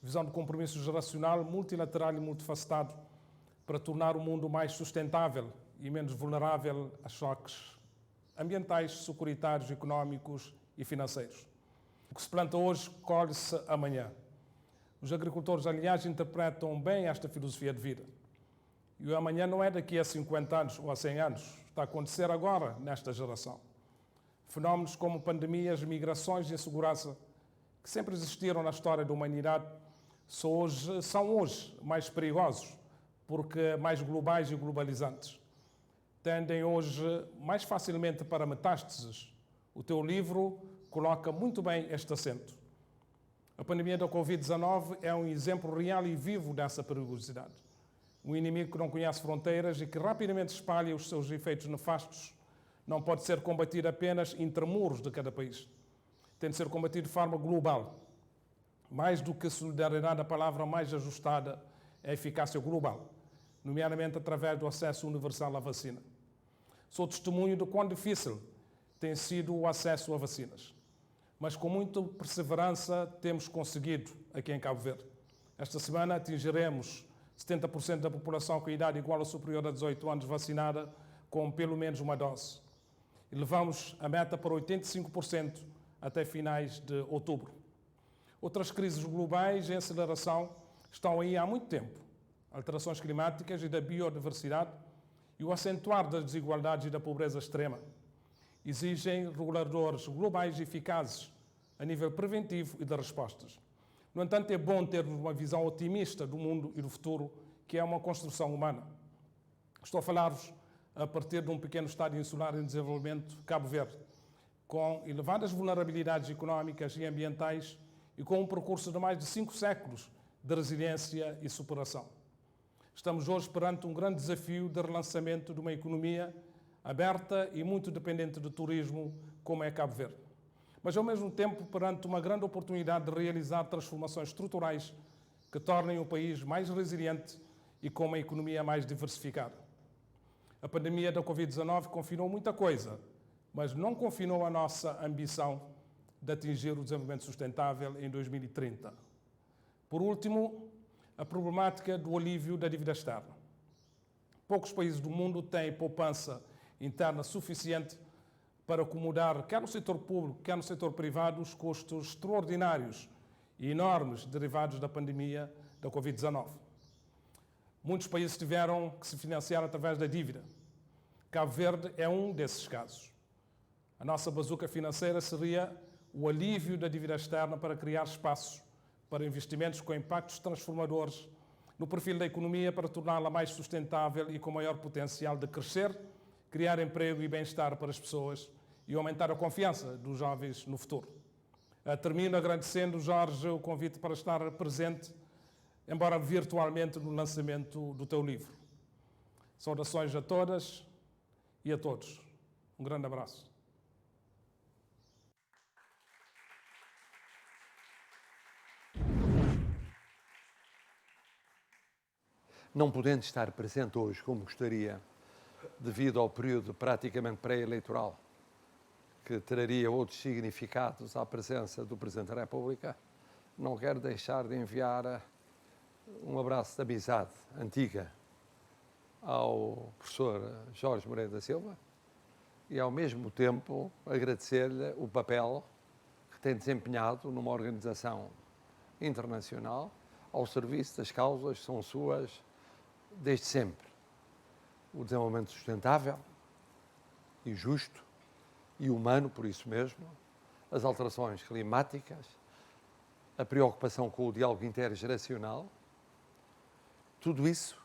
Visão de compromisso geracional, multilateral e multifacetado para tornar o mundo mais sustentável e menos vulnerável a choques ambientais, securitários, económicos e financeiros. O que se planta hoje, colhe-se amanhã. Os agricultores, aliás, interpretam bem esta filosofia de vida. E o amanhã não é daqui a 50 anos ou a 100 anos. Está a acontecer agora, nesta geração. Fenómenos como pandemias, migrações e insegurança, que sempre existiram na história da humanidade, são hoje mais perigosos, porque mais globais e globalizantes. Tendem hoje mais facilmente para metástases. O teu livro coloca muito bem este acento. A pandemia da Covid-19 é um exemplo real e vivo dessa perigosidade. Um inimigo que não conhece fronteiras e que rapidamente espalha os seus efeitos nefastos não pode ser combatido apenas entre muros de cada país. Tem de ser combatido de forma global. Mais do que solidariedade, a palavra mais ajustada é a eficácia global, nomeadamente através do acesso universal à vacina. Sou testemunho de quão difícil tem sido o acesso a vacinas, mas com muita perseverança temos conseguido aqui em Cabo Verde. Esta semana atingiremos 70% da população com idade igual ou superior a 18 anos vacinada com pelo menos uma dose. E levamos a meta para 85% até finais de outubro. Outras crises globais em aceleração estão aí há muito tempo. Alterações climáticas e da biodiversidade e o acentuar das desigualdades e da pobreza extrema exigem reguladores globais eficazes a nível preventivo e de respostas. No entanto, é bom termos uma visão otimista do mundo e do futuro, que é uma construção humana. Estou a falar-vos a partir de um pequeno estado insular em desenvolvimento, Cabo Verde, com elevadas vulnerabilidades económicas e ambientais e com um percurso de mais de 5 séculos de resiliência e superação. Estamos hoje perante um grande desafio de relançamento de uma economia aberta e muito dependente do turismo, como é Cabo Verde. Mas, ao mesmo tempo, perante uma grande oportunidade de realizar transformações estruturais que tornem o país mais resiliente e com uma economia mais diversificada. A pandemia da Covid-19 confinou muita coisa, mas não confinou a nossa ambição de atingir o desenvolvimento sustentável em 2030. Por último, a problemática do alívio da dívida externa. Poucos países do mundo têm poupança interna suficiente para acomodar, quer no setor público, quer no setor privado, os custos extraordinários e enormes derivados da pandemia da Covid-19. Muitos países tiveram que se financiar através da dívida. Cabo Verde é um desses casos. A nossa bazuca financeira seria o alívio da dívida externa para criar espaços para investimentos com impactos transformadores no perfil da economia para torná-la mais sustentável e com maior potencial de crescer, criar emprego e bem-estar para as pessoas e aumentar a confiança dos jovens no futuro. Termino agradecendo, Jorge, o convite para estar presente, embora virtualmente, no lançamento do teu livro. Saudações a todas e a todos. Um grande abraço. Não podendo estar presente hoje como gostaria, devido ao período praticamente pré-eleitoral, que traria outros significados à presença do Presidente da República, não quero deixar de enviar um abraço de amizade antiga ao professor Jorge Moreira da Silva e, ao mesmo tempo, agradecer-lhe o papel que tem desempenhado numa organização internacional ao serviço das causas que são suas desde sempre. O desenvolvimento sustentável e justo e humano, por isso mesmo, as alterações climáticas, a preocupação com o diálogo intergeracional, tudo isso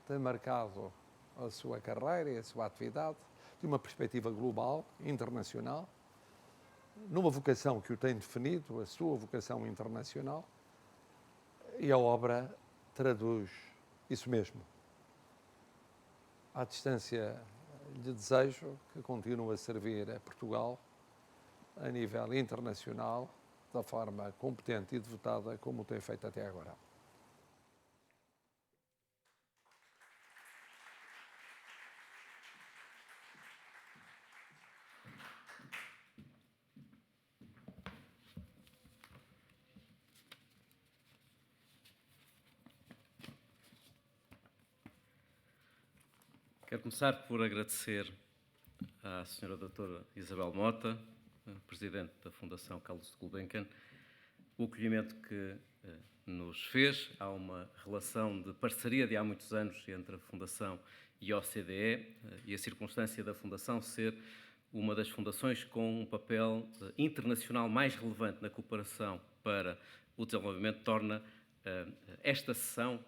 tem marcado a sua carreira e a sua atividade de uma perspectiva global, internacional, numa vocação que o tem definido, a sua vocação internacional, e a obra traduz isso mesmo. À distância, lhe desejo que continue a servir a Portugal a nível internacional da forma competente e devotada como o tem feito até agora. Quero começar por agradecer à Sra. Doutora Isabel Mota, Presidente da Fundação Carlos Gulbenkian, o acolhimento que nos fez. Há uma relação de parceria de há muitos anos entre a Fundação e a OCDE e a circunstância da Fundação ser uma das fundações com um papel internacional mais relevante na cooperação para o desenvolvimento torna esta sessão,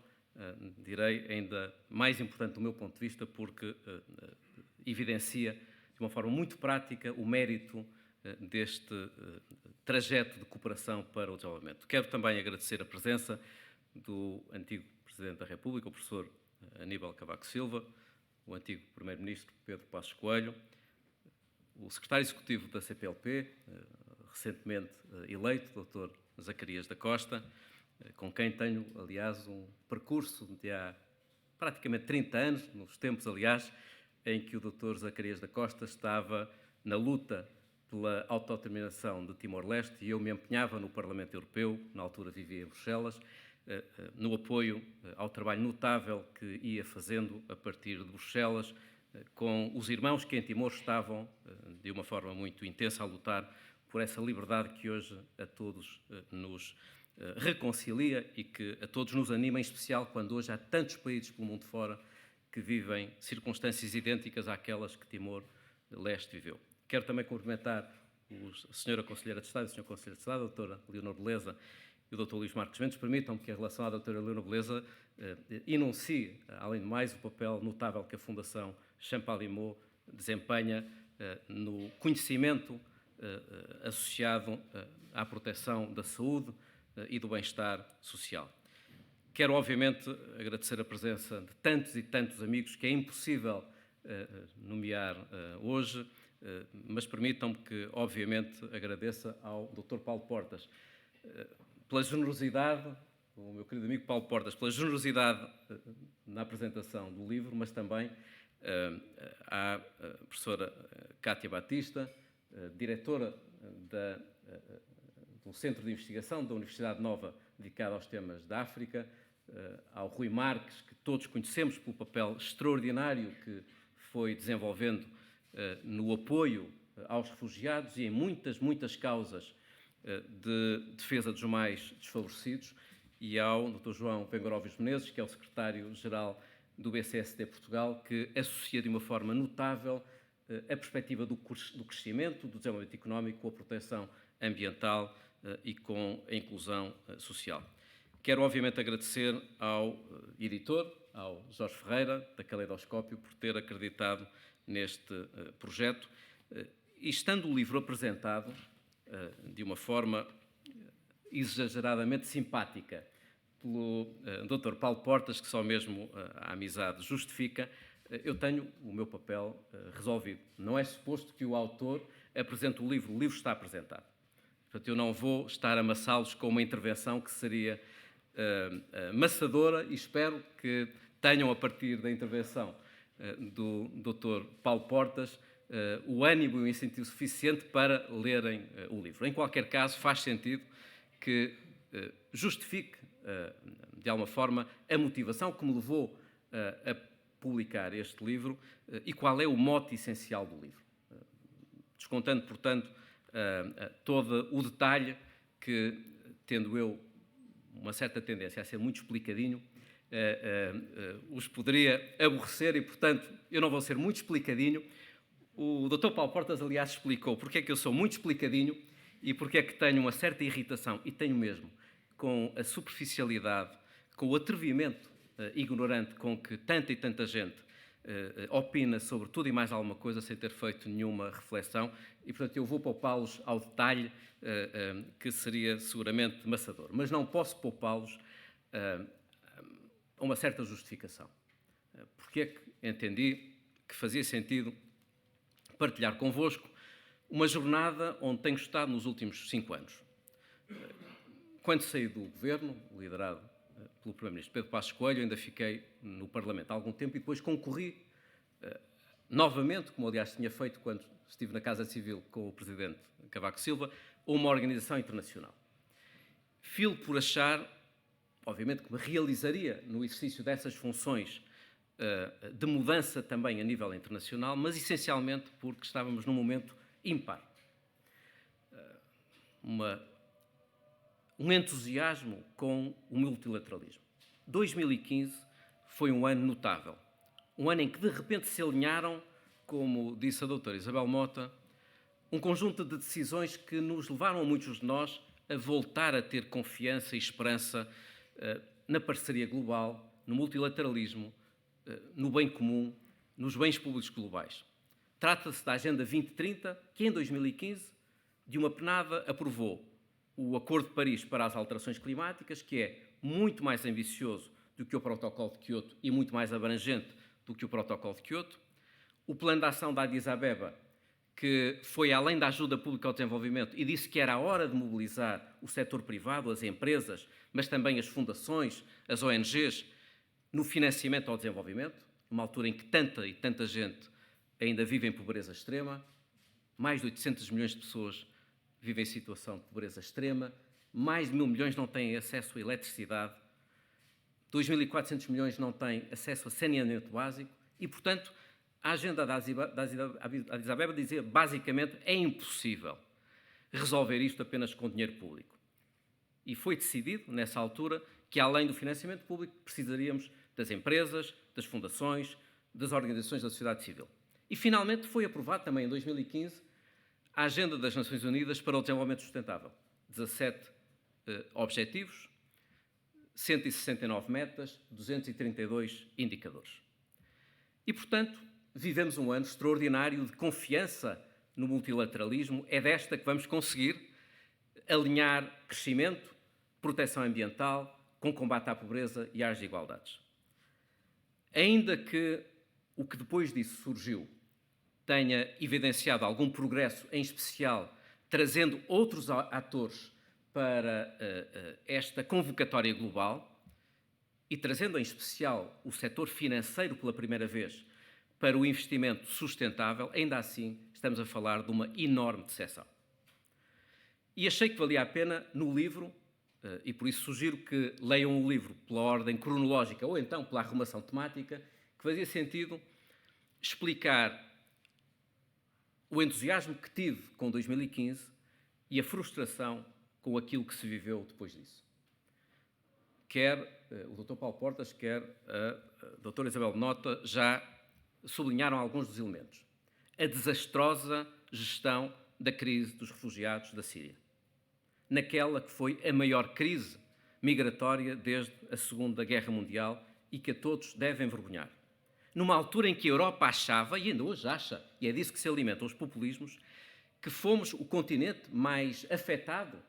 direi, ainda mais importante do meu ponto de vista, porque evidencia de uma forma muito prática o mérito deste trajeto de cooperação para o desenvolvimento. Quero também agradecer a presença do antigo Presidente da República, o professor Aníbal Cavaco Silva, o antigo Primeiro-Ministro Pedro Passos Coelho, o Secretário Executivo da CPLP, recentemente eleito, Dr. Zacarias da Costa, com quem tenho, aliás, um percurso de há praticamente 30 anos, nos tempos, aliás, em que o Dr. Zacarias da Costa estava na luta pela autodeterminação de Timor-Leste e eu me empenhava no Parlamento Europeu, na altura vivia em Bruxelas, no apoio ao trabalho notável que ia fazendo a partir de Bruxelas, com os irmãos que em Timor estavam, de uma forma muito intensa, a lutar por essa liberdade que hoje a todos nos reconcilia e que a todos nos anima, em especial quando hoje há tantos países pelo mundo fora que vivem circunstâncias idênticas àquelas que Timor-Leste viveu. Quero também cumprimentar a Sra. Conselheira de Estado e o Sr. Conselheiro de Estado, a Dra. Leonor Beleza e o Dr. Luís Marcos Mendes. Permitam-me que, em relação à Dra. Leonor Beleza, enuncie, além de mais, o papel notável que a Fundação Champalimau desempenha no conhecimento associado à proteção da saúde e do bem-estar social. Quero, obviamente, agradecer a presença de tantos e tantos amigos que é impossível nomear hoje, mas permitam-me que, obviamente, agradeça ao Dr. Paulo Portas pela generosidade, o meu querido amigo Paulo Portas, pela generosidade na apresentação do livro, mas também à professora Cátia Batista, diretora do Centro de Investigação da Universidade Nova, dedicado aos temas da África, ao Rui Marques, que todos conhecemos pelo papel extraordinário que foi desenvolvendo no apoio aos refugiados e em muitas causas de defesa dos mais desfavorecidos, e ao Dr. João Pengoróvios Menezes, que é o secretário-geral do BCSD Portugal, que associa de uma forma notável a perspectiva do crescimento, do desenvolvimento económico, com a proteção ambiental e com a inclusão social. Quero, obviamente, agradecer ao editor, ao Jorge Ferreira, da Caleidoscópio, por ter acreditado neste projeto. E estando o livro apresentado de uma forma exageradamente simpática pelo Dr. Paulo Portas, que só mesmo a amizade justifica, eu tenho o meu papel resolvido. Não é suposto que o autor apresente o livro está apresentado. Portanto, eu não vou estar a amassá-los com uma intervenção que seria maçadora, e espero que tenham, a partir da intervenção do Dr. Paulo Portas, o ânimo e o incentivo suficiente para lerem o livro. Em qualquer caso, faz sentido que justifique, de alguma forma, a motivação que me levou a publicar este livro e qual é o mote essencial do livro. Descontando, portanto, todo o detalhe que, tendo eu uma certa tendência a ser muito explicadinho, os poderia aborrecer e, portanto, eu não vou ser muito explicadinho. O Dr. Paulo Portas, aliás, explicou porque é que eu sou muito explicadinho e porque é que tenho uma certa irritação, e tenho mesmo, com a superficialidade, com o atrevimento ignorante com que tanta e tanta gente opina sobre tudo e mais alguma coisa sem ter feito nenhuma reflexão, e, portanto, eu vou poupá-los ao detalhe que seria seguramente maçador. Mas não posso poupá-los a uma certa justificação. Porque é que entendi que fazia sentido partilhar convosco uma jornada onde tenho estado nos últimos 5 anos. Quando saí do governo, liderado pelo Primeiro-Ministro Pedro Passos Coelho, ainda fiquei no Parlamento há algum tempo e depois concorri novamente, como aliás tinha feito quando estive na Casa Civil com o Presidente Cavaco Silva, a uma organização internacional. Filo por achar, obviamente, que me realizaria no exercício dessas funções de mudança também a nível internacional, mas essencialmente porque estávamos num momento ímpar. Um entusiasmo com o multilateralismo. 2015 foi um ano notável. Um ano em que, de repente, se alinharam, como disse a doutora Isabel Mota, um conjunto de decisões que nos levaram a muitos de nós a voltar a ter confiança e esperança na parceria global, no multilateralismo, no bem comum, nos bens públicos globais. Trata-se da Agenda 2030, que em 2015, de uma penada, aprovou o Acordo de Paris para as alterações climáticas, que é muito mais ambicioso do que o Protocolo de Quioto e muito mais abrangente do que o Protocolo de Quioto. O Plano de Ação da Addis Abeba, que foi além da ajuda pública ao desenvolvimento e disse que era a hora de mobilizar o setor privado, as empresas, mas também as fundações, as ONGs, no financiamento ao desenvolvimento, numa altura em que tanta e tanta gente ainda vive em pobreza extrema. Mais de 800 milhões de pessoas vivem em situação de pobreza extrema, mais de 1.000 milhões não têm acesso à eletricidade, 2.400 milhões não têm acesso a saneamento básico e, portanto, a agenda da Addis Abeba dizia, basicamente, é impossível resolver isto apenas com dinheiro público. E foi decidido, nessa altura, que além do financiamento público, precisaríamos das empresas, das fundações, das organizações da sociedade civil. E, finalmente, foi aprovado também em 2015 a Agenda das Nações Unidas para o Desenvolvimento Sustentável. 17 objetivos, 169 metas, 232 indicadores. E, portanto, vivemos um ano extraordinário de confiança no multilateralismo. É desta que vamos conseguir alinhar crescimento, proteção ambiental, com combate à pobreza e às desigualdades. Ainda que o que depois disso surgiu tenha evidenciado algum progresso, em especial trazendo outros atores para esta convocatória global e trazendo em especial o setor financeiro pela primeira vez para o investimento sustentável, ainda assim estamos a falar de uma enorme decepção. E achei que valia a pena, no livro, e por isso sugiro que leiam o livro pela ordem cronológica ou então pela arrumação temática, que fazia sentido explicar o entusiasmo que tive com 2015 e a frustração com aquilo que se viveu depois disso. Quer o Dr. Paulo Portas, quer a doutora Isabel Mota já sublinharam alguns dos elementos. A desastrosa gestão da crise dos refugiados da Síria. Naquela que foi a maior crise migratória desde a Segunda Guerra Mundial e que a todos deve envergonhar. Numa altura em que a Europa achava, e ainda hoje acha, e é disso que se alimentam os populismos, que fomos o continente mais afetado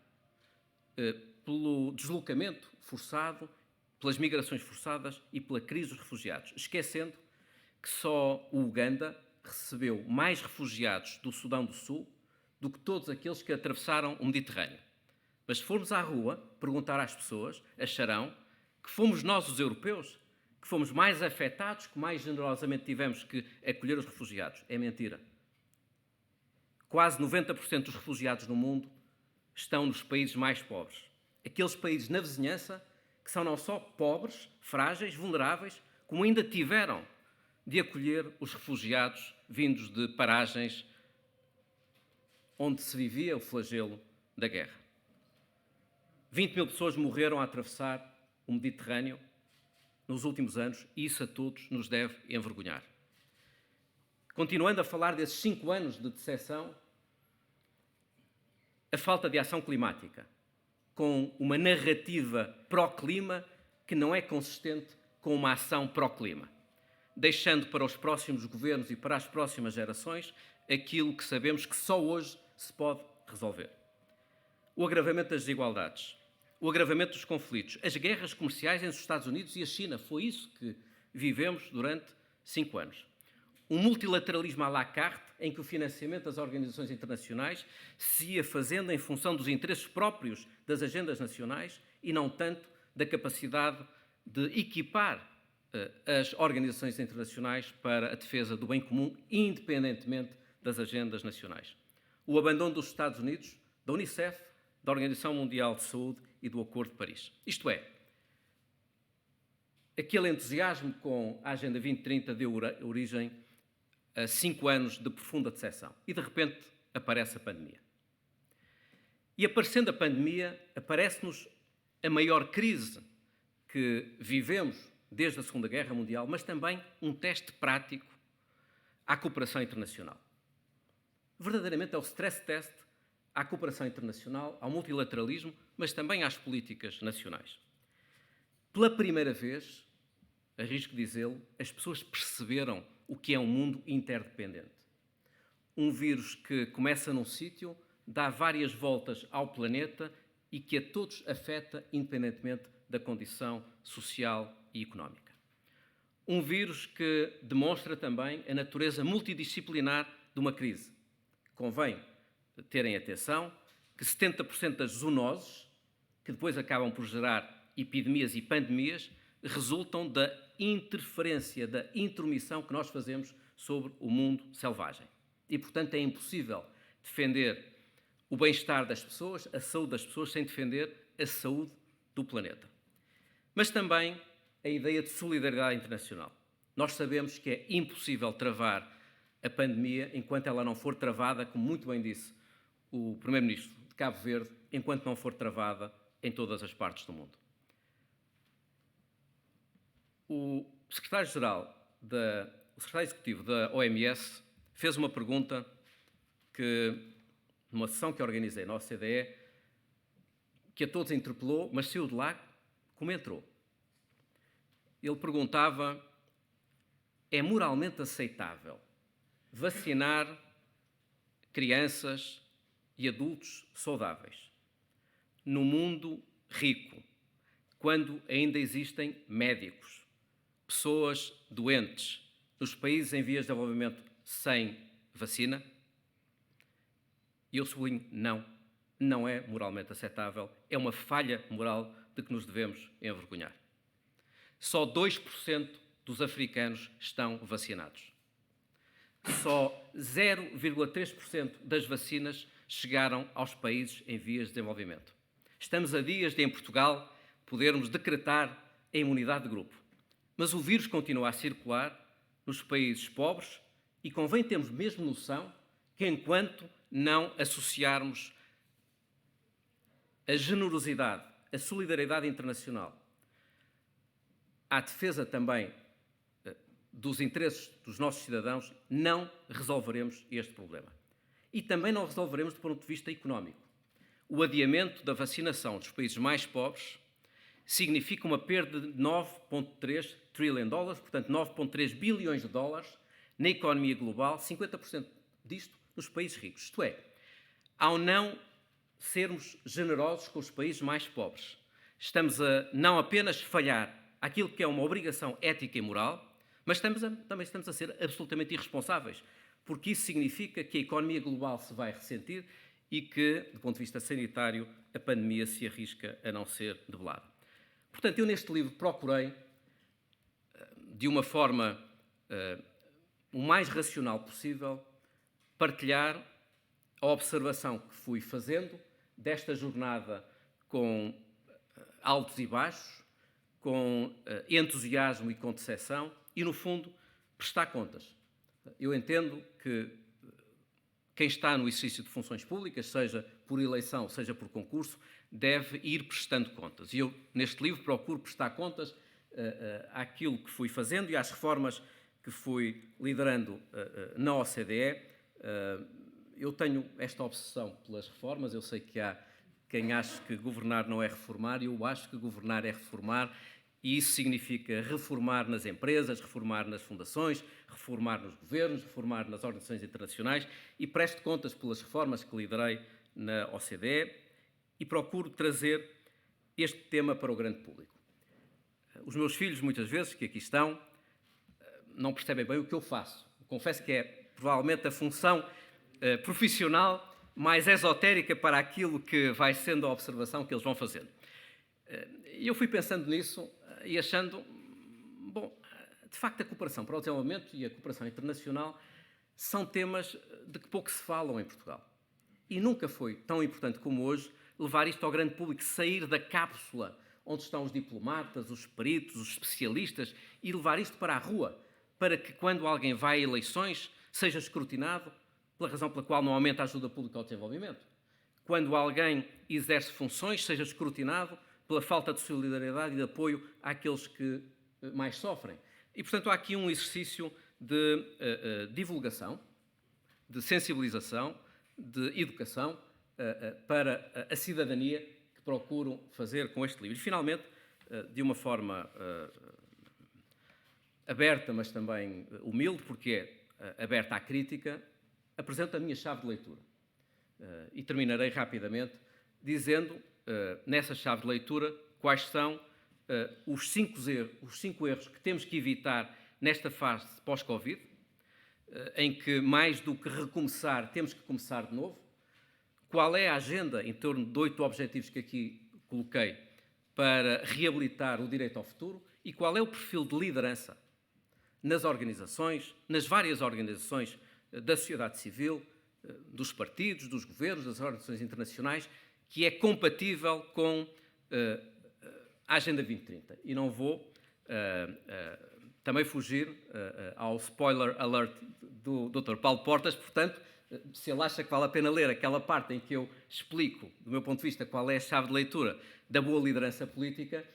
pelo deslocamento forçado, pelas migrações forçadas e pela crise dos refugiados, esquecendo que só o Uganda recebeu mais refugiados do Sudão do Sul do que todos aqueles que atravessaram o Mediterrâneo. Mas se formos à rua perguntar às pessoas, acharão que fomos nós, os europeus, que fomos mais afetados, que mais generosamente tivemos que acolher os refugiados. É mentira. Quase 90% dos refugiados no mundo estão nos países mais pobres. Aqueles países na vizinhança que são não só pobres, frágeis, vulneráveis, como ainda tiveram de acolher os refugiados vindos de paragens onde se vivia o flagelo da guerra. 20.000 pessoas morreram a atravessar o Mediterrâneo nos últimos anos e isso a todos nos deve envergonhar. Continuando a falar desses 5 anos de decepção, a falta de ação climática, com uma narrativa pró-clima que não é consistente com uma ação pró-clima, deixando para os próximos governos e para as próximas gerações aquilo que sabemos que só hoje se pode resolver. O agravamento das desigualdades, o agravamento dos conflitos, as guerras comerciais entre os Estados Unidos e a China, foi isso que vivemos durante 5 anos. Um multilateralismo à la carte, em que o financiamento das organizações internacionais se ia fazendo em função dos interesses próprios das agendas nacionais e não tanto da capacidade de equipar as organizações internacionais para a defesa do bem comum, independentemente das agendas nacionais. O abandono dos Estados Unidos, da Unicef, da Organização Mundial de Saúde e do Acordo de Paris. Isto é, aquele entusiasmo com a Agenda 2030 deu origem a 5 anos de profunda decepção. E, de repente, aparece a pandemia. E, aparecendo a pandemia, aparece-nos a maior crise que vivemos desde a Segunda Guerra Mundial, mas também um teste prático à cooperação internacional. Verdadeiramente é o stress test à cooperação internacional, ao multilateralismo, mas também às políticas nacionais. pela primeira vez, arrisco dizê-lo, as pessoas perceberam o que é um mundo interdependente. Um vírus que começa num sítio, dá várias voltas ao planeta e que a todos afeta independentemente da condição social e económica. Um vírus que demonstra também a natureza multidisciplinar de uma crise. Convém terem atenção que 70% das zoonoses, que depois acabam por gerar epidemias e pandemias, resultam da interferência, da intromissão que nós fazemos sobre o mundo selvagem. E, portanto, é impossível defender o bem-estar das pessoas, a saúde das pessoas, sem defender a saúde do planeta. Mas também a ideia de solidariedade internacional. Nós sabemos que é impossível travar a pandemia enquanto ela não for travada, como muito bem disse o Primeiro-Ministro de Cabo Verde, enquanto não for travada em todas as partes do mundo. O secretário executivo da OMS fez uma pergunta que, numa sessão que organizei na OCDE, que a todos interpelou, mas saiu de lá como entrou. Ele perguntava: é moralmente aceitável vacinar crianças e adultos saudáveis no mundo rico, quando ainda existem médicos, pessoas doentes, nos países em vias de desenvolvimento sem vacina? E eu sublinho, não é moralmente aceitável, é uma falha moral de que nos devemos envergonhar. Só 2% dos africanos estão vacinados. Só 0,3% das vacinas chegaram aos países em vias de desenvolvimento. Estamos a dias de, em Portugal, podermos decretar a imunidade de grupo. Mas o vírus continua a circular nos países pobres e convém termos mesmo noção que, enquanto não associarmos a generosidade, a solidariedade internacional à defesa também dos interesses dos nossos cidadãos, não resolveremos este problema. E também não resolveremos do ponto de vista económico. O adiamento da vacinação dos países mais pobres significa uma perda de 9,3 trillion dólares, portanto 9,3 bilhões de dólares na economia global, 50% disto nos países ricos. Isto é, ao não sermos generosos com os países mais pobres, estamos a não apenas falhar aquilo que é uma obrigação ética e moral, mas também estamos a ser absolutamente irresponsáveis, porque isso significa que a economia global se vai ressentir e que, do ponto de vista sanitário, a pandemia se arrisca a não ser debelada. Portanto, eu neste livro procurei, de uma forma o mais racional possível, partilhar a observação que fui fazendo desta jornada com altos e baixos, com entusiasmo e com decepção e, no fundo, prestar contas. Eu entendo que quem está no exercício de funções públicas, seja por eleição, seja por concurso, deve ir prestando contas. E eu, neste livro, procuro prestar contas àquilo que fui fazendo e às reformas que fui liderando na OCDE. Eu tenho esta obsessão pelas reformas, eu sei que há quem ache que governar não é reformar, e eu acho que governar é reformar, e isso significa reformar nas empresas, reformar nas fundações, reformar nos governos, reformar nas organizações internacionais, e presto contas pelas reformas que liderei na OCDE e procuro trazer este tema para o grande público. Os meus filhos, muitas vezes, que aqui estão, não percebem bem o que eu faço. Confesso que é provavelmente a função profissional mais esotérica para aquilo que vai sendo a observação que eles vão fazendo. E eu fui pensando nisso e achando, bom, de facto a cooperação para o desenvolvimento e a cooperação internacional são temas de que pouco se falam em Portugal. E nunca foi tão importante como hoje levar isto ao grande público, sair da cápsula onde estão os diplomatas, os peritos, os especialistas, e levar isto para a rua, para que quando alguém vai a eleições seja escrutinado pela razão pela qual não aumenta a ajuda pública ao desenvolvimento. Quando alguém exerce funções, seja escrutinado pela falta de solidariedade e de apoio àqueles que mais sofrem. E, portanto, há aqui um exercício de divulgação, de sensibilização, de educação para a cidadania que procuro fazer com este livro. E, finalmente, de uma forma aberta, mas também humilde, porque é aberta à crítica, apresento a minha chave de leitura. E terminarei rapidamente dizendo, nessa chave de leitura, quais são os cinco erros que temos que evitar nesta fase pós-Covid, em que, mais do que recomeçar, temos que começar de novo. Qual é a agenda, em torno de 8 objetivos que aqui coloquei, para reabilitar o direito ao futuro, e qual é o perfil de liderança nas organizações, nas várias organizações da sociedade civil, dos partidos, dos governos, das organizações internacionais, que é compatível com a Agenda 2030. E não vou também fugir ao spoiler alert do Dr. Paulo Portas, portanto, se ele acha que vale a pena ler aquela parte em que eu explico, do meu ponto de vista, qual é a chave de leitura da boa liderança política,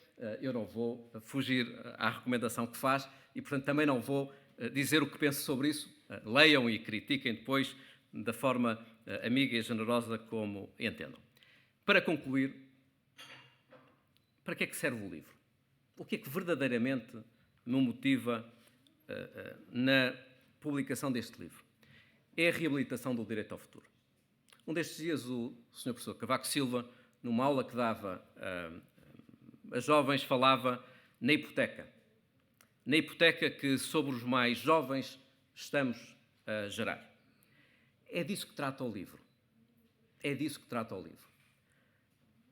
eu não vou fugir à recomendação que faz e, portanto, também não vou dizer o que penso sobre isso. Leiam e critiquem depois da forma amiga e generosa como entendam. Para concluir, para que é que serve o livro? O que é que verdadeiramente me motiva na publicação deste livro? É a reabilitação do direito ao futuro. Um destes dias, o Sr. Professor Cavaco Silva, numa aula que dava a jovens, falava na hipoteca. Na hipoteca que sobre os mais jovens estamos a gerar. É disso que trata o livro. É disso que trata o livro.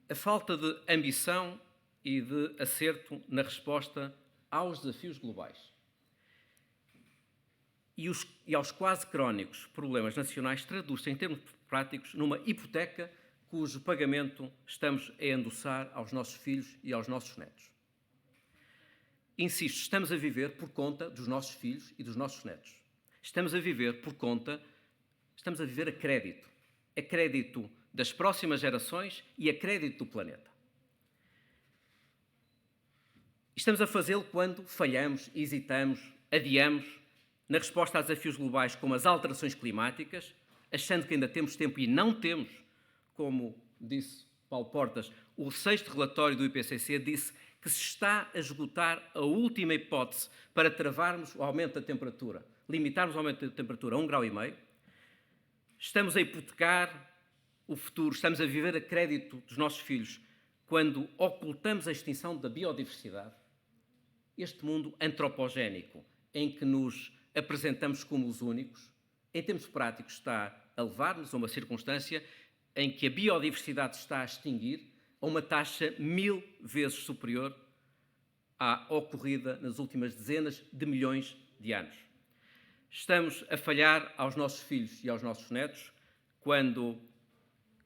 A falta de ambição e de acerto na resposta aos desafios globais e aos quase crónicos problemas nacionais traduz-se em termos práticos numa hipoteca cujo pagamento estamos a endossar aos nossos filhos e aos nossos netos. Insisto, estamos a viver por conta dos nossos filhos e dos nossos netos. Estamos a viver a crédito das próximas gerações e a crédito do planeta. Estamos a fazê-lo quando falhamos, hesitamos, adiamos na resposta a desafios globais como as alterações climáticas, achando que ainda temos tempo e não temos, como disse Paulo Portas, o 6º relatório do IPCC disse que se está a esgotar a última hipótese para travarmos o aumento da temperatura, limitarmos o aumento da temperatura a 1,5 graus. Estamos a hipotecar o futuro, estamos a viver a crédito dos nossos filhos quando ocultamos a extinção da biodiversidade. Este mundo antropogénico em que nos apresentamos como os únicos, em termos práticos, está a levar-nos a uma circunstância em que a biodiversidade está a extinguir a uma taxa 1000 vezes superior à ocorrida nas últimas dezenas de milhões de anos. Estamos a falhar aos nossos filhos e aos nossos netos quando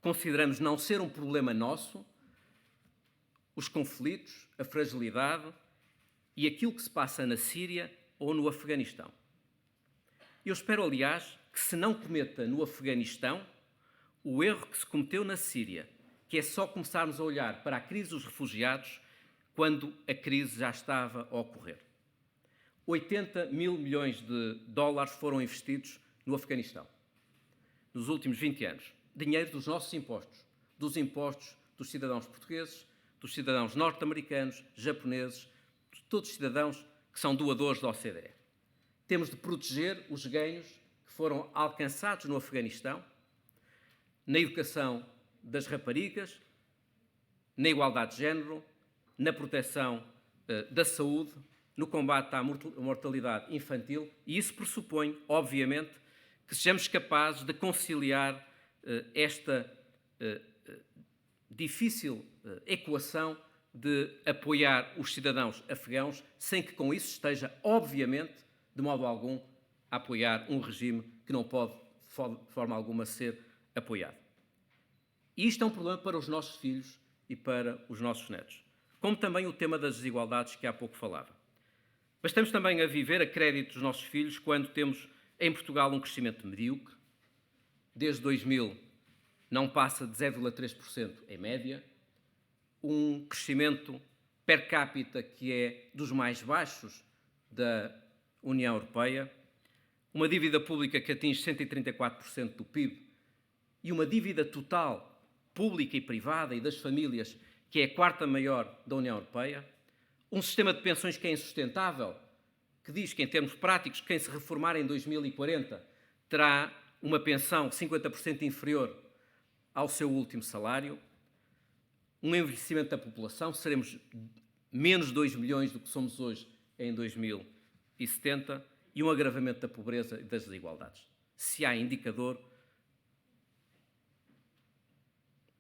consideramos não ser um problema nosso os conflitos, a fragilidade e aquilo que se passa na Síria ou no Afeganistão. Eu espero, aliás, que se não cometa no Afeganistão o erro que se cometeu na Síria, que é só começarmos a olhar para a crise dos refugiados quando a crise já estava a ocorrer. 80 mil milhões de dólares foram investidos no Afeganistão nos últimos 20 anos. Dinheiro dos nossos impostos, dos impostos dos cidadãos portugueses, dos cidadãos norte-americanos, japoneses, de todos os cidadãos que são doadores da OCDE. Temos de proteger os ganhos que foram alcançados no Afeganistão, na educação das raparigas, na igualdade de género, na proteção da saúde, no combate à mortalidade infantil, e isso pressupõe, obviamente, que sejamos capazes de conciliar esta difícil equação de apoiar os cidadãos afegãos sem que com isso esteja, obviamente, de modo algum, a apoiar um regime que não pode, de forma alguma, ser apoiado. E isto é um problema para os nossos filhos e para os nossos netos. Como também o tema das desigualdades que há pouco falava. Mas estamos também a viver a crédito dos nossos filhos quando temos em Portugal um crescimento medíocre. Desde 2000 não passa de 0,3% em média. Um crescimento per capita que é dos mais baixos da União Europeia. Uma dívida pública que atinge 134% do PIB e uma dívida total pública e privada e das famílias que é a 4ª maior da União Europeia. um sistema de pensões que é insustentável, que diz que, em termos práticos, quem se reformar em 2040 terá uma pensão 50% inferior ao seu último salário, um envelhecimento da população, seremos menos 2 milhões do que somos hoje em 2070, e um agravamento da pobreza e das desigualdades. Se há indicador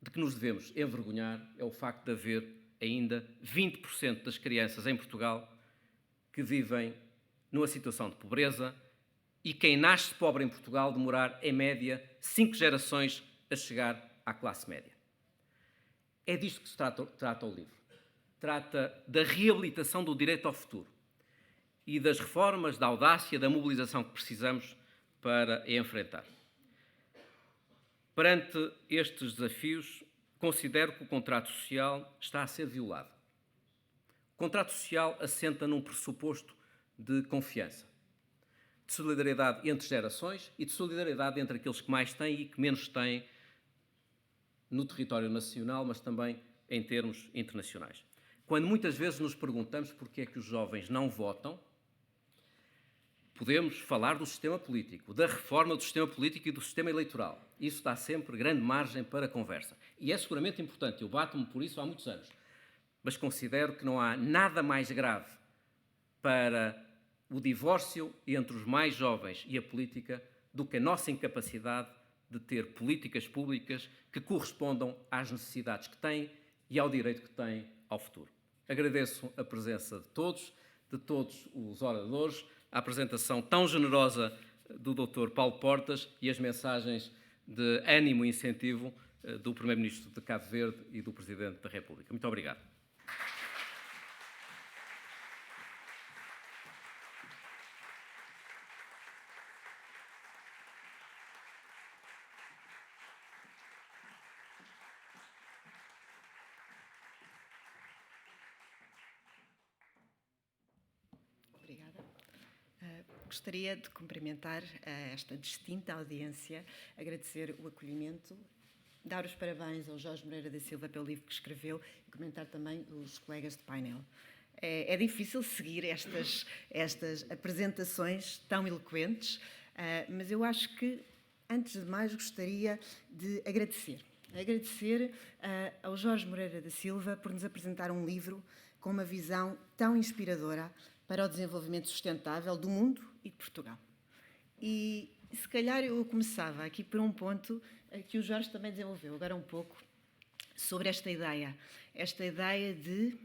de que nos devemos envergonhar, é o facto de haver ainda 20% das crianças em Portugal que vivem numa situação de pobreza, e quem nasce pobre em Portugal demorar, em média, 5 gerações a chegar à classe média. É disto que se trata o livro. Trata da reabilitação do direito ao futuro e das reformas, da audácia, da mobilização que precisamos para a enfrentar. Perante estes desafios, considero que o contrato social está a ser violado. O contrato social assenta num pressuposto de confiança, de solidariedade entre gerações e de solidariedade entre aqueles que mais têm e que menos têm no território nacional, mas também em termos internacionais. Quando muitas vezes nos perguntamos porque é que os jovens não votam, podemos falar do sistema político, da reforma do sistema político e do sistema eleitoral. Isso dá sempre grande margem para conversa. E é seguramente importante, eu bato-me por isso há muitos anos. Mas considero que não há nada mais grave para o divórcio entre os mais jovens e a política do que a nossa incapacidade de ter políticas públicas que correspondam às necessidades que têm e ao direito que têm ao futuro. Agradeço a presença de todos os oradores, a apresentação tão generosa do Dr. Paulo Portas e as mensagens de ânimo e incentivo do Primeiro-Ministro de Cabo Verde e do Presidente da República. Muito obrigado. Gostaria de cumprimentar esta distinta audiência, agradecer o acolhimento, dar os parabéns ao Jorge Moreira da Silva pelo livro que escreveu e comentar também os colegas de painel. É difícil seguir estas apresentações tão eloquentes, mas eu acho que, antes de mais, gostaria de agradecer ao Jorge Moreira da Silva por nos apresentar um livro com uma visão tão inspiradora para o desenvolvimento sustentável do mundo e de Portugal. E se calhar eu começava aqui por um ponto que o Jorge também desenvolveu agora um pouco, sobre esta ideia de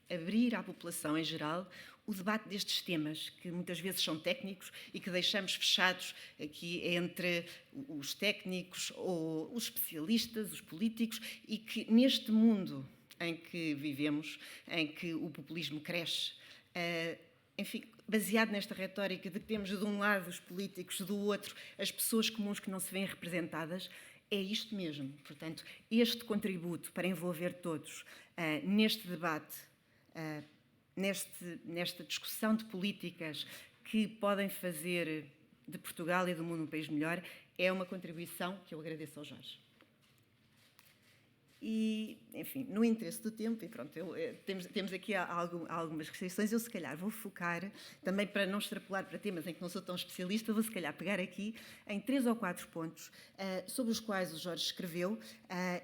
abrir à população em geral o debate destes temas, que muitas vezes são técnicos e que deixamos fechados aqui entre os técnicos ou os especialistas, os políticos, e que neste mundo em que vivemos, em que o populismo cresce, enfim, baseado nesta retórica de que temos de um lado os políticos, do outro as pessoas comuns que não se veem representadas, é isto mesmo. Portanto, este contributo para envolver todos neste debate, nesta discussão de políticas que podem fazer de Portugal e do mundo um país melhor, é uma contribuição que eu agradeço ao Jorge. E, enfim, no interesse do tempo, e pronto, temos aqui algumas restrições, eu se calhar vou focar, também para não extrapolar para temas em que não sou tão especialista, vou se calhar pegar aqui em 3 ou 4 pontos sobre os quais o Jorge escreveu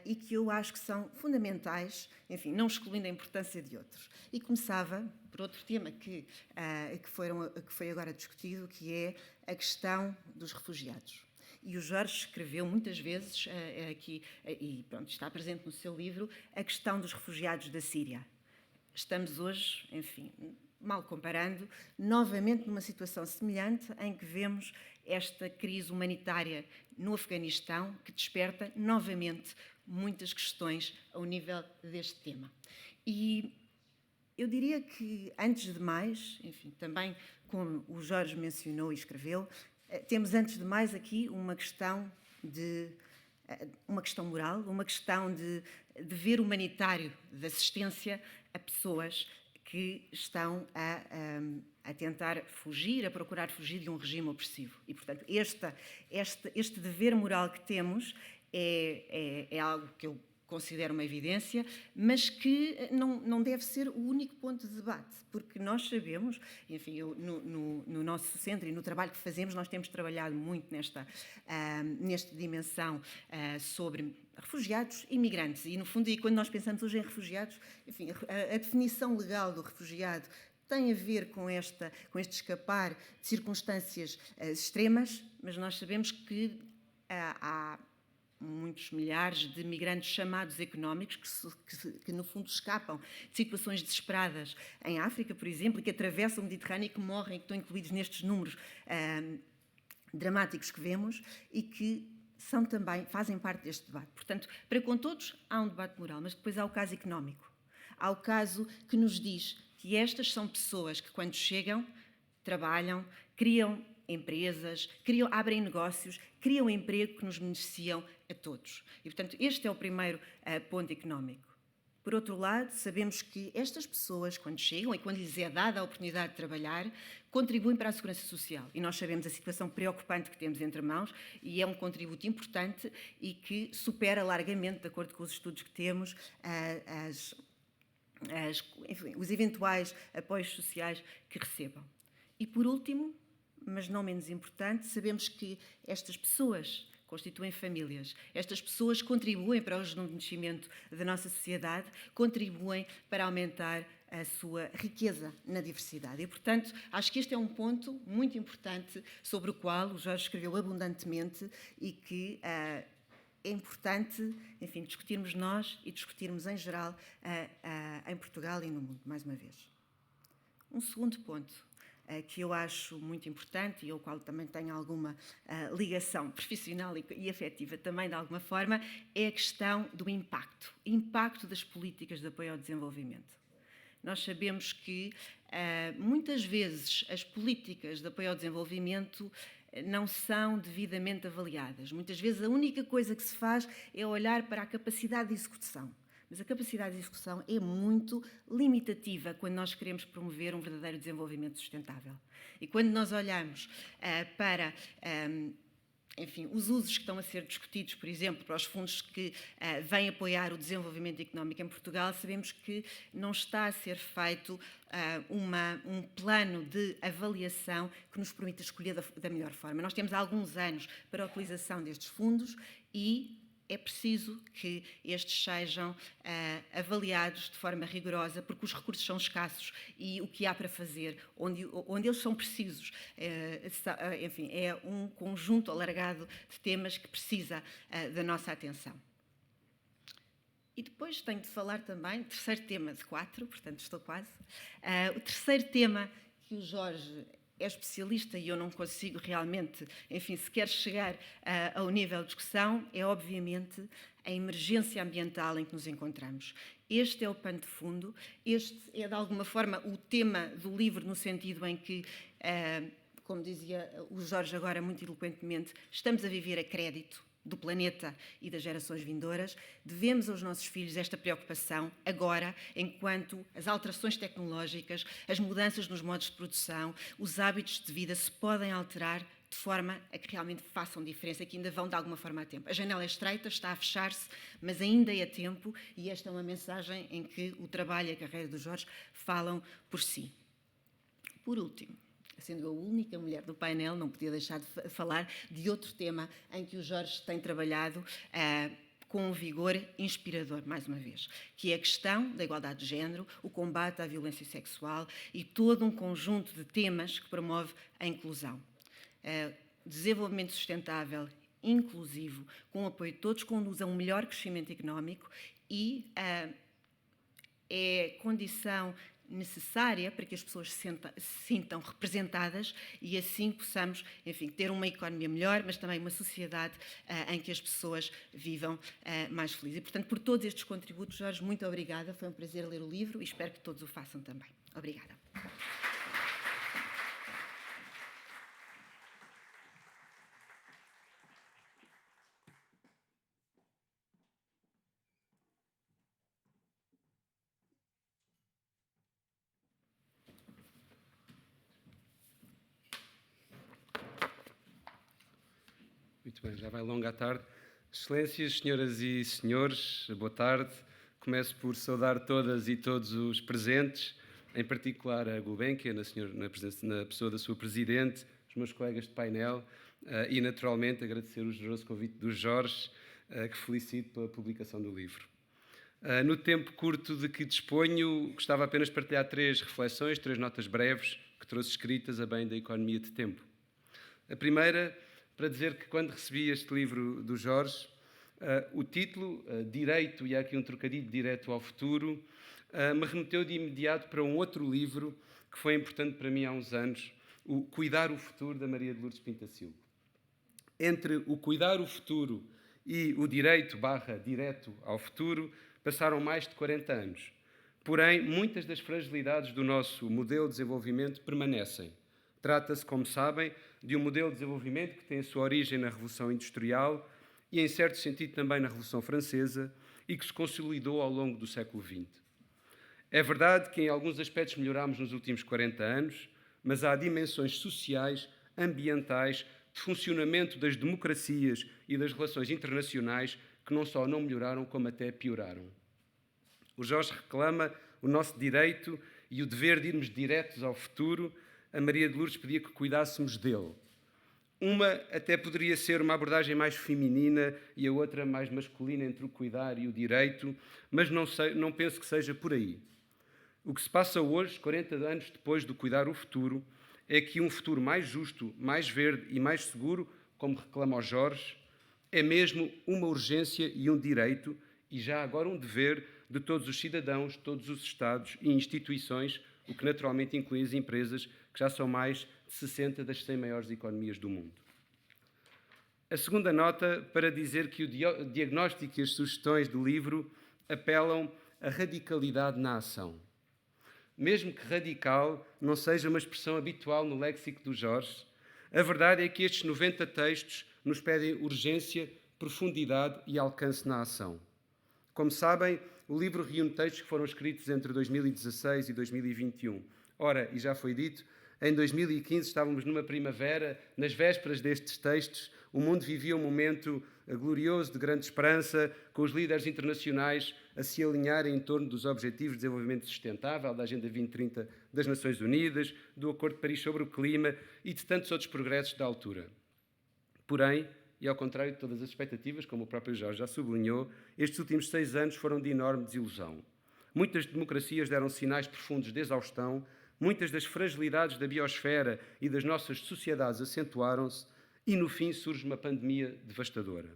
e que eu acho que são fundamentais, enfim, não excluindo a importância de outros. E começava por outro tema que foi agora discutido, que é a questão dos refugiados. E o Jorge escreveu muitas vezes aqui, e pronto, está presente no seu livro, a questão dos refugiados da Síria. Estamos hoje, enfim, mal comparando, novamente numa situação semelhante em que vemos esta crise humanitária no Afeganistão que desperta novamente muitas questões ao nível deste tema. E eu diria que, antes de mais, enfim, também como o Jorge mencionou e escreveu, temos, antes de mais, aqui uma questão moral, uma questão de dever humanitário, de assistência a pessoas que estão a tentar fugir, a procurar fugir de um regime opressivo. E, portanto, este dever moral que temos é algo que eu considero uma evidência, mas que não deve ser o único ponto de debate, porque nós sabemos, enfim, no nosso centro e no trabalho que fazemos, nós temos trabalhado muito nesta dimensão sobre refugiados e migrantes, e no fundo, e quando nós pensamos hoje em refugiados, enfim, a definição legal do refugiado tem a ver com este escapar de circunstâncias extremas, mas nós sabemos que há muitos milhares de migrantes chamados económicos que no fundo escapam de situações desesperadas em África, por exemplo, e que atravessam o Mediterrâneo e que morrem, que estão incluídos nestes números dramáticos que vemos e que fazem parte deste debate. Portanto, para com todos há um debate moral, mas depois há o caso económico. Há o caso que nos diz que estas são pessoas que, quando chegam, trabalham, criam empresas, abrem negócios, criam emprego que nos beneficiam a todos. E, portanto, este é o primeiro ponto económico. Por outro lado, sabemos que estas pessoas, quando chegam e quando lhes é dada a oportunidade de trabalhar, contribuem para a segurança social. E nós sabemos a situação preocupante que temos entre mãos e é um contributo importante e que supera largamente, de acordo com os estudos que temos, enfim, os eventuais apoios sociais que recebam. E, por último, mas não menos importante, sabemos que estas pessoas constituem famílias. Estas pessoas contribuem para o rejuvenescimento da nossa sociedade, contribuem para aumentar a sua riqueza na diversidade. E, portanto, acho que este é um ponto muito importante sobre o qual o Jorge escreveu abundantemente e que é importante, enfim, discutirmos nós e discutirmos em geral em Portugal e no mundo, mais uma vez. Um segundo ponto que eu acho muito importante e ao qual também tenho alguma ligação profissional e afetiva também, de alguma forma, é a questão do impacto das políticas de apoio ao desenvolvimento. Nós sabemos que, muitas vezes, as políticas de apoio ao desenvolvimento não são devidamente avaliadas. Muitas vezes, a única coisa que se faz é olhar para a capacidade de execução. Mas a capacidade de execução é muito limitativa quando nós queremos promover um verdadeiro desenvolvimento sustentável. E quando nós olhamos para, enfim, os usos que estão a ser discutidos, por exemplo, para os fundos que vêm apoiar o desenvolvimento económico em Portugal, sabemos que não está a ser feito um plano de avaliação que nos permita escolher da melhor forma. Nós temos alguns anos para a utilização destes fundos e é preciso que estes sejam avaliados de forma rigorosa, porque os recursos são escassos e o que há para fazer, onde eles são precisos, enfim, é um conjunto alargado de temas que precisa da nossa atenção. E depois tenho de falar também, terceiro tema de 4, portanto estou quase, o terceiro tema que o Jorge é especialista e eu não consigo realmente, enfim, sequer chegar ao nível de discussão, é obviamente a emergência ambiental em que nos encontramos. Este é o pano de fundo, este é de alguma forma o tema do livro, no sentido em que, como dizia o Jorge agora muito eloquentemente, estamos a viver a crédito do planeta e das gerações vindouras, devemos aos nossos filhos esta preocupação agora, enquanto as alterações tecnológicas, as mudanças nos modos de produção, os hábitos de vida se podem alterar de forma a que realmente façam diferença, que ainda vão de alguma forma a tempo. A janela é estreita, está a fechar-se, mas ainda é tempo e esta é uma mensagem em que o trabalho e a carreira do Jorge falam por si. Por último, sendo a única mulher do painel, não podia deixar de falar de outro tema em que o Jorge tem trabalhado com um vigor inspirador, mais uma vez, que é a questão da igualdade de género, o combate à violência sexual e todo um conjunto de temas que promove a inclusão. Desenvolvimento sustentável, inclusivo, com o apoio de todos, conduz a um melhor crescimento económico e é condição necessária para que as pessoas se sintam representadas e assim possamos, enfim, ter uma economia melhor, mas também uma sociedade em que as pessoas vivam mais felizes. E, portanto, por todos estes contributos, Jorge, muito obrigada. Foi um prazer ler o livro e espero que todos o façam também. Obrigada. Muito bem, já vai longa a tarde. Excelências, senhoras e senhores, boa tarde. Começo por saudar todas e todos os presentes, em particular a Gulbenkian, na pessoa da sua presidente, os meus colegas de painel e, naturalmente, agradecer o generoso convite do Jorge, que felicito pela publicação do livro. No tempo curto de que disponho, gostava apenas de partilhar 3 reflexões, 3 notas breves que trouxe escritas a bem da economia de tempo. A primeira, para dizer que quando recebi este livro do Jorge, o título, Direito, e há aqui um trocadilho, Direto ao Futuro, me remeteu de imediato para um outro livro que foi importante para mim há uns anos, o Cuidar o Futuro, da Maria de Lourdes Pintacilgo. Entre o Cuidar o Futuro e o Direito / Direto ao Futuro, passaram mais de 40 anos. Porém, muitas das fragilidades do nosso modelo de desenvolvimento permanecem. Trata-se, como sabem, de um modelo de desenvolvimento que tem a sua origem na Revolução Industrial e, em certo sentido, também na Revolução Francesa e que se consolidou ao longo do século XX. É verdade que em alguns aspectos melhorámos nos últimos 40 anos, mas há dimensões sociais, ambientais, de funcionamento das democracias e das relações internacionais que não só não melhoraram, como até pioraram. O Jorge reclama o nosso direito e o dever de irmos diretos ao futuro. A Maria de Lourdes pedia que cuidássemos dele. Uma até poderia ser uma abordagem mais feminina e a outra mais masculina entre o cuidar e o direito, mas não penso que seja por aí. O que se passa hoje, 40 anos depois do Cuidar o Futuro, é que um futuro mais justo, mais verde e mais seguro, como reclama o Jorge, é mesmo uma urgência e um direito, e já agora um dever de todos os cidadãos, todos os Estados e instituições, o que naturalmente inclui as empresas, que já são mais de 60 das 100 maiores economias do mundo. A segunda nota para dizer que o diagnóstico e as sugestões do livro apelam à radicalidade na ação. Mesmo que radical não seja uma expressão habitual no léxico do Jorge, a verdade é que estes 90 textos nos pedem urgência, profundidade e alcance na ação. Como sabem, o livro reúne textos que foram escritos entre 2016 e 2021. Ora, e já foi dito, em 2015 estávamos numa primavera, nas vésperas destes textos, o mundo vivia um momento glorioso de grande esperança, com os líderes internacionais a se alinharem em torno dos Objetivos de Desenvolvimento Sustentável, da Agenda 2030 das Nações Unidas, do Acordo de Paris sobre o Clima e de tantos outros progressos da altura. Porém, e ao contrário de todas as expectativas, como o próprio Jorge já sublinhou, estes últimos 6 anos foram de enorme desilusão. Muitas democracias deram sinais profundos de exaustão, muitas das fragilidades da biosfera e das nossas sociedades acentuaram-se e, no fim, surge uma pandemia devastadora.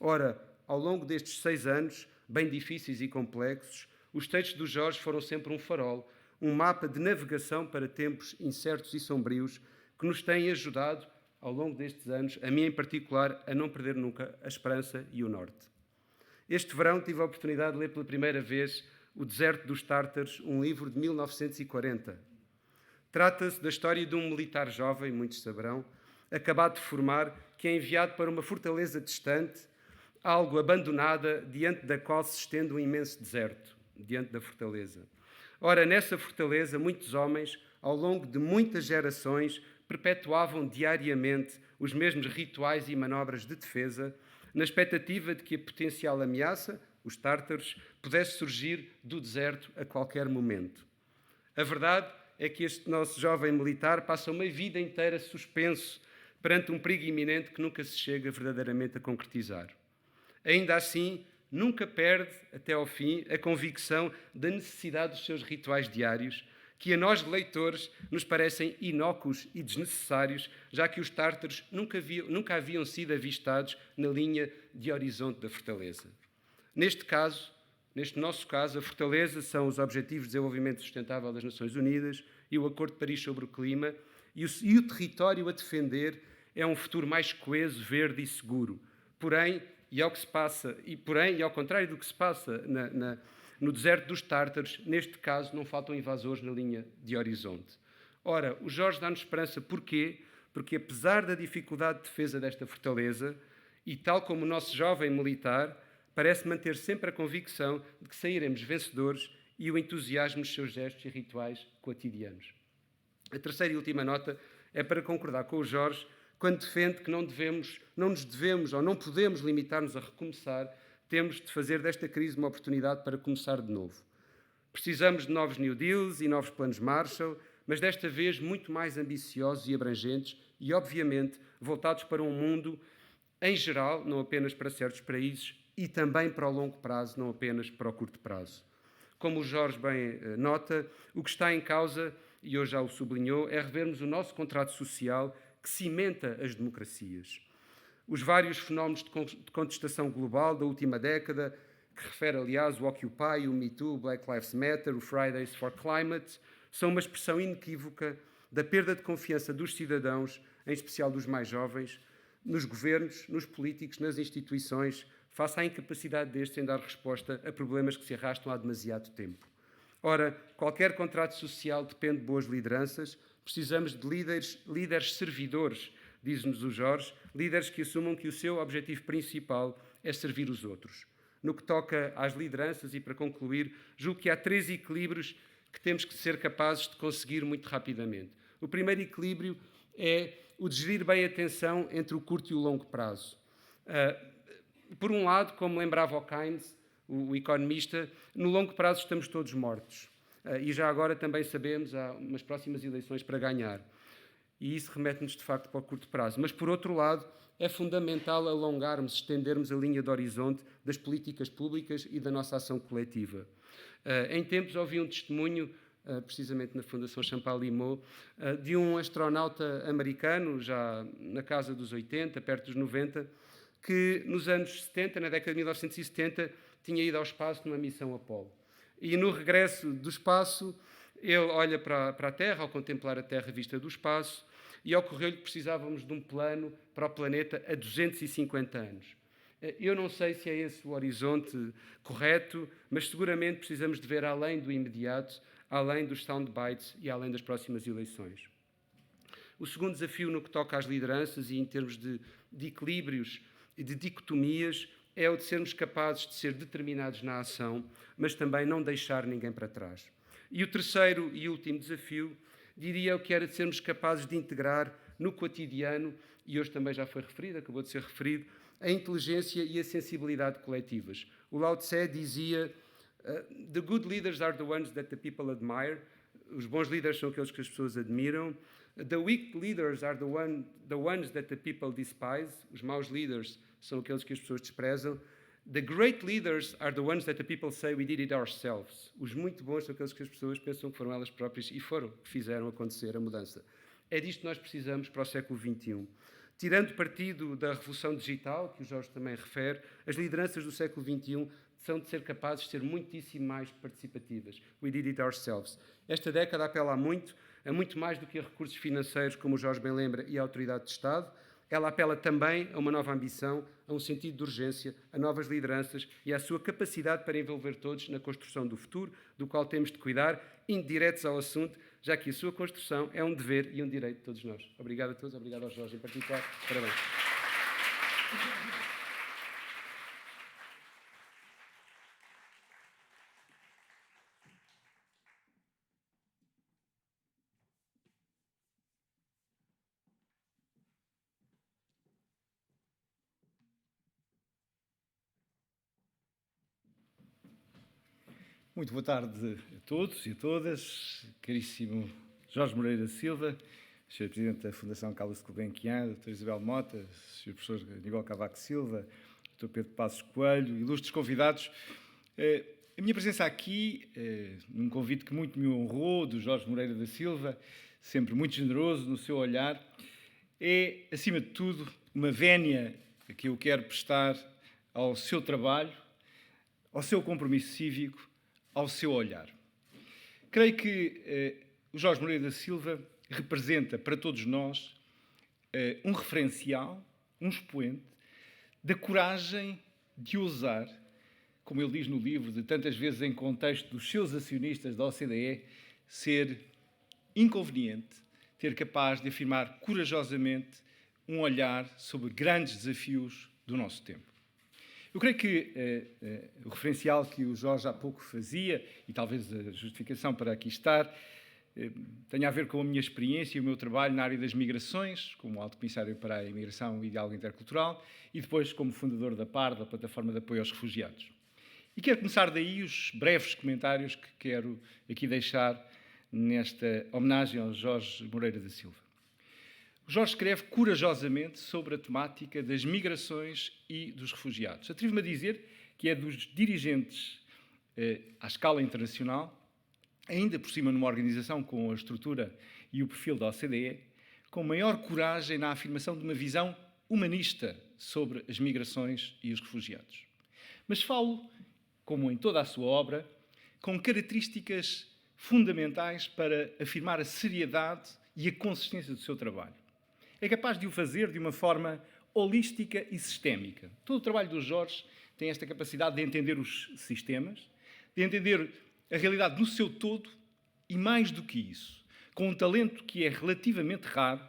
Ora, ao longo destes 6 anos, bem difíceis e complexos, os textos do Jorge foram sempre um farol, um mapa de navegação para tempos incertos e sombrios que nos têm ajudado, ao longo destes anos, a mim em particular, a não perder nunca a esperança e o norte. Este verão tive a oportunidade de ler pela primeira vez O Deserto dos Tártaros, um livro de 1940. Trata-se da história de um militar jovem, muitos saberão, acabado de formar, que é enviado para uma fortaleza distante, algo abandonada, diante da qual se estende um imenso deserto, diante da fortaleza. Ora, nessa fortaleza, muitos homens, ao longo de muitas gerações, perpetuavam diariamente os mesmos rituais e manobras de defesa, na expectativa de que a potencial ameaça, os tártaros, pudesse surgir do deserto a qualquer momento. A verdade é que este nosso jovem militar passa uma vida inteira suspenso perante um perigo iminente que nunca se chega verdadeiramente a concretizar. Ainda assim, nunca perde, até ao fim, a convicção da necessidade dos seus rituais diários, que a nós, leitores, nos parecem inócuos e desnecessários, já que os tártaros nunca haviam sido avistados na linha de horizonte da fortaleza. Neste nosso caso, a fortaleza são os Objetivos de Desenvolvimento Sustentável das Nações Unidas e o Acordo de Paris sobre o Clima, e o território a defender é um futuro mais coeso, verde e seguro. Porém, e ao contrário do que se passa no deserto dos tártaros, neste caso não faltam invasores na linha de horizonte. Ora, o Jorge dá-nos esperança. Porquê? Porque apesar da dificuldade de defesa desta fortaleza, e tal como o nosso jovem militar, parece manter sempre a convicção de que sairemos vencedores e o entusiasmo nos seus gestos e rituais cotidianos. A terceira e última nota é para concordar com o Jorge quando defende que não nos devemos ou não podemos limitar-nos a recomeçar, temos de fazer desta crise uma oportunidade para começar de novo. Precisamos de novos New Deals e novos planos Marshall, mas desta vez muito mais ambiciosos e abrangentes e, obviamente, voltados para um mundo em geral, não apenas para certos países, e também para o longo prazo, não apenas para o curto prazo. Como o Jorge bem nota, o que está em causa, e hoje já o sublinhou, é revermos o nosso contrato social que cimenta as democracias. Os vários fenómenos de contestação global da última década, que refere, aliás, o Occupy, o Me Too, o Black Lives Matter, o Fridays for Climate, são uma expressão inequívoca da perda de confiança dos cidadãos, em especial dos mais jovens, nos governos, nos políticos, nas instituições, face à incapacidade destes em dar resposta a problemas que se arrastam há demasiado tempo. Ora, qualquer contrato social depende de boas lideranças. Precisamos de líderes servidores, diz-nos o Jorge, líderes que assumam que o seu objetivo principal é servir os outros. No que toca às lideranças, e para concluir, julgo que há 3 equilíbrios que temos que ser capazes de conseguir muito rapidamente. O primeiro equilíbrio é o de gerir bem a tensão entre o curto e o longo prazo. Por um lado, como lembrava o Keynes, o economista, no longo prazo estamos todos mortos. E já agora também sabemos, há umas próximas eleições para ganhar. E isso remete-nos, de facto, para o curto prazo. Mas, por outro lado, é fundamental alongarmos, estendermos a linha de horizonte das políticas públicas e da nossa ação coletiva. Em tempos, ouvi um testemunho, precisamente na Fundação Champalimau, de um astronauta americano, já na casa dos 80, perto dos 90, que nos anos 70, na década de 1970, tinha ido ao espaço numa missão Apollo. E no regresso do espaço, ele olha para a Terra, ao contemplar a Terra vista do espaço, e ocorreu-lhe que precisávamos de um plano para o planeta a 250 anos. Eu não sei se é esse o horizonte correto, mas seguramente precisamos de ver além do imediato, além dos soundbites e além das próximas eleições. O segundo desafio no que toca às lideranças e em termos de equilíbrios e de dicotomias é o de sermos capazes de ser determinados na ação, mas também não deixar ninguém para trás. E o terceiro e último desafio, diria eu que era de sermos capazes de integrar no cotidiano, e hoje também já foi referido, acabou de ser referido, a inteligência e a sensibilidade coletivas. O Lao Tse dizia: "The good leaders are the ones that the people admire." Os bons líderes são aqueles que as pessoas admiram. "The weak leaders are the ones that the people despise." Os maus líderes são aqueles que as pessoas desprezam. "The great leaders are the ones that the people say we did it ourselves." Os muito bons são aqueles que as pessoas pensam que foram elas próprias e que fizeram acontecer a mudança. É disto que nós precisamos para o século XXI. Tirando partido da revolução digital, que o Jorge também refere, as lideranças do século XXI são de ser capazes de ser muitíssimo mais participativas. We did it ourselves. Esta década apela a muito mais do que a recursos financeiros, como o Jorge bem lembra, e a autoridade de Estado. Ela apela também a uma nova ambição, a um sentido de urgência, a novas lideranças e à sua capacidade para envolver todos na construção do futuro, do qual temos de cuidar, indiretos ao assunto, já que a sua construção é um dever e um direito de todos nós. Obrigado a todos, obrigado ao Jorge em particular. Parabéns. Muito boa tarde a todos e a todas. Caríssimo Jorge Moreira Silva, Sr. Presidente da Fundação Carlos Gulbenkian, Dr. Isabel Mota, Sr. Professor Aníbal Cavaco Silva, Dr. Pedro Passos Coelho, ilustres convidados. A minha presença aqui, num convite que muito me honrou, do Jorge Moreira da Silva, sempre muito generoso no seu olhar, é, acima de tudo, uma vénia que eu quero prestar ao seu trabalho, ao seu compromisso cívico, ao seu olhar. Creio que o Jorge Moreira da Silva representa para todos nós um referencial, um expoente da coragem de ousar, como ele diz no livro, de tantas vezes em contexto dos seus acionistas da OCDE, ser inconveniente, ter capaz de afirmar corajosamente um olhar sobre grandes desafios do nosso tempo. Eu creio que o referencial que o Jorge há pouco fazia, e talvez a justificação para aqui estar, tem a ver com a minha experiência e o meu trabalho na área das migrações, como Alto Comissário para a Imigração e Diálogo Intercultural, e depois como fundador da PAR, da Plataforma de Apoio aos Refugiados. E quero começar daí os breves comentários que quero aqui deixar nesta homenagem ao Jorge Moreira da Silva. O Jorge escreve corajosamente sobre a temática das migrações e dos refugiados. Atrevo-me a dizer que é dos dirigentes à escala internacional, ainda por cima numa organização com a estrutura e o perfil da OCDE, com maior coragem na afirmação de uma visão humanista sobre as migrações e os refugiados. Mas falo, como em toda a sua obra, com características fundamentais para afirmar a seriedade e a consistência do seu trabalho. É capaz de o fazer de uma forma holística e sistémica. Todo o trabalho do Jorge tem esta capacidade de entender os sistemas, de entender a realidade no seu todo e, mais do que isso, com um talento que é relativamente raro,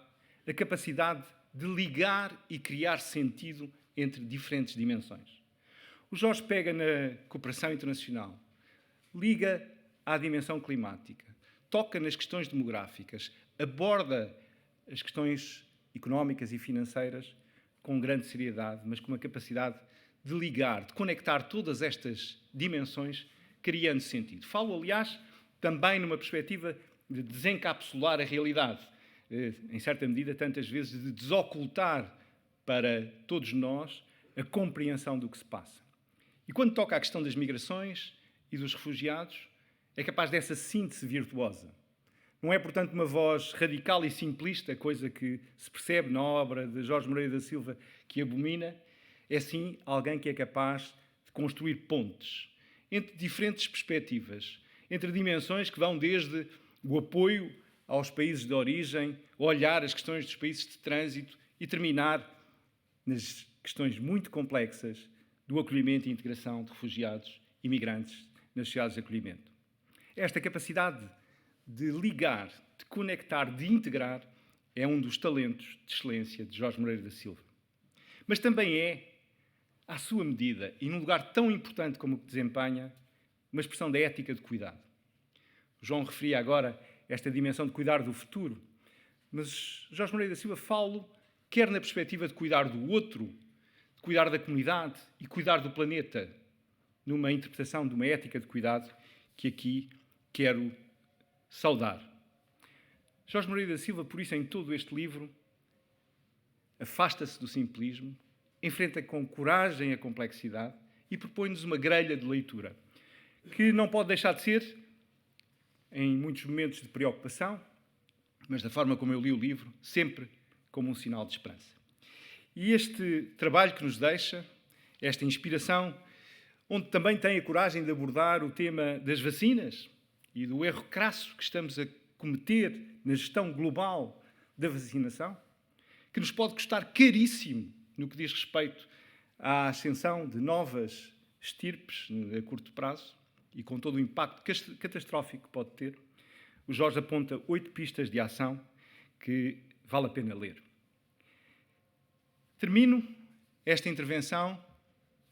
a capacidade de ligar e criar sentido entre diferentes dimensões. O Jorge pega na cooperação internacional, liga à dimensão climática, toca nas questões demográficas, aborda as questões económicas e financeiras com grande seriedade, mas com uma capacidade de ligar, de conectar todas estas dimensões, criando sentido. Falo, aliás, também numa perspectiva de desencapsular a realidade, em certa medida, tantas vezes, de desocultar para todos nós a compreensão do que se passa. E quando toca à questão das migrações e dos refugiados, é capaz dessa síntese virtuosa. Não é, portanto, uma voz radical e simplista, coisa que se percebe na obra de Jorge Moreira da Silva, que abomina, é sim alguém que é capaz de construir pontes entre diferentes perspectivas, entre dimensões que vão desde o apoio aos países de origem, olhar as questões dos países de trânsito e terminar nas questões muito complexas do acolhimento e integração de refugiados e migrantes nas sociedades de acolhimento. Esta capacidade de ligar, de conectar, de integrar, é um dos talentos de excelência de Jorge Moreira da Silva. Mas também é, à sua medida, e num lugar tão importante como o que desempenha, uma expressão da ética de cuidado. O João referia agora esta dimensão de cuidar do futuro, mas Jorge Moreira da Silva fala quer na perspectiva de cuidar do outro, de cuidar da comunidade e cuidar do planeta, numa interpretação de uma ética de cuidado que aqui quero saudar. Jorge Moreira da Silva, por isso, em todo este livro, afasta-se do simplismo, enfrenta com coragem a complexidade e propõe-nos uma grelha de leitura, que não pode deixar de ser, em muitos momentos de preocupação, mas da forma como eu li o livro, sempre como um sinal de esperança. E este trabalho que nos deixa, esta inspiração, onde também tem a coragem de abordar o tema das vacinas e do erro crasso que estamos a cometer na gestão global da vacinação, que nos pode custar caríssimo no que diz respeito à ascensão de novas estirpes a curto prazo e com todo o impacto catastrófico que pode ter, o Jorge aponta 8 pistas de ação que vale a pena ler. Termino esta intervenção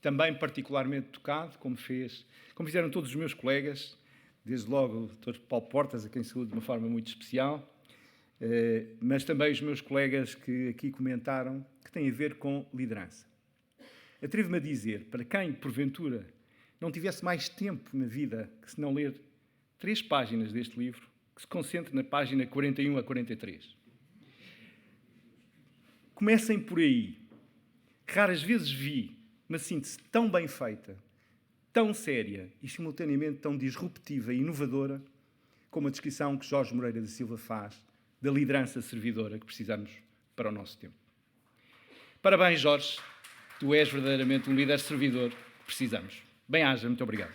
também particularmente tocado, como fizeram todos os meus colegas, desde logo o Dr. Paulo Portas, a quem saúdo de uma forma muito especial, mas também os meus colegas que aqui comentaram, que têm a ver com liderança. Atrevo-me a dizer, para quem, porventura, não tivesse mais tempo na vida que se não ler 3 páginas deste livro, que se concentre na página 41 a 43. Comecem por aí. Raras vezes vi uma síntese tão bem feita, tão séria e simultaneamente tão disruptiva e inovadora como a descrição que Jorge Moreira da Silva faz da liderança servidora que precisamos para o nosso tempo. Parabéns, Jorge. Tu és verdadeiramente um líder servidor que precisamos. Bem-aja, muito obrigado.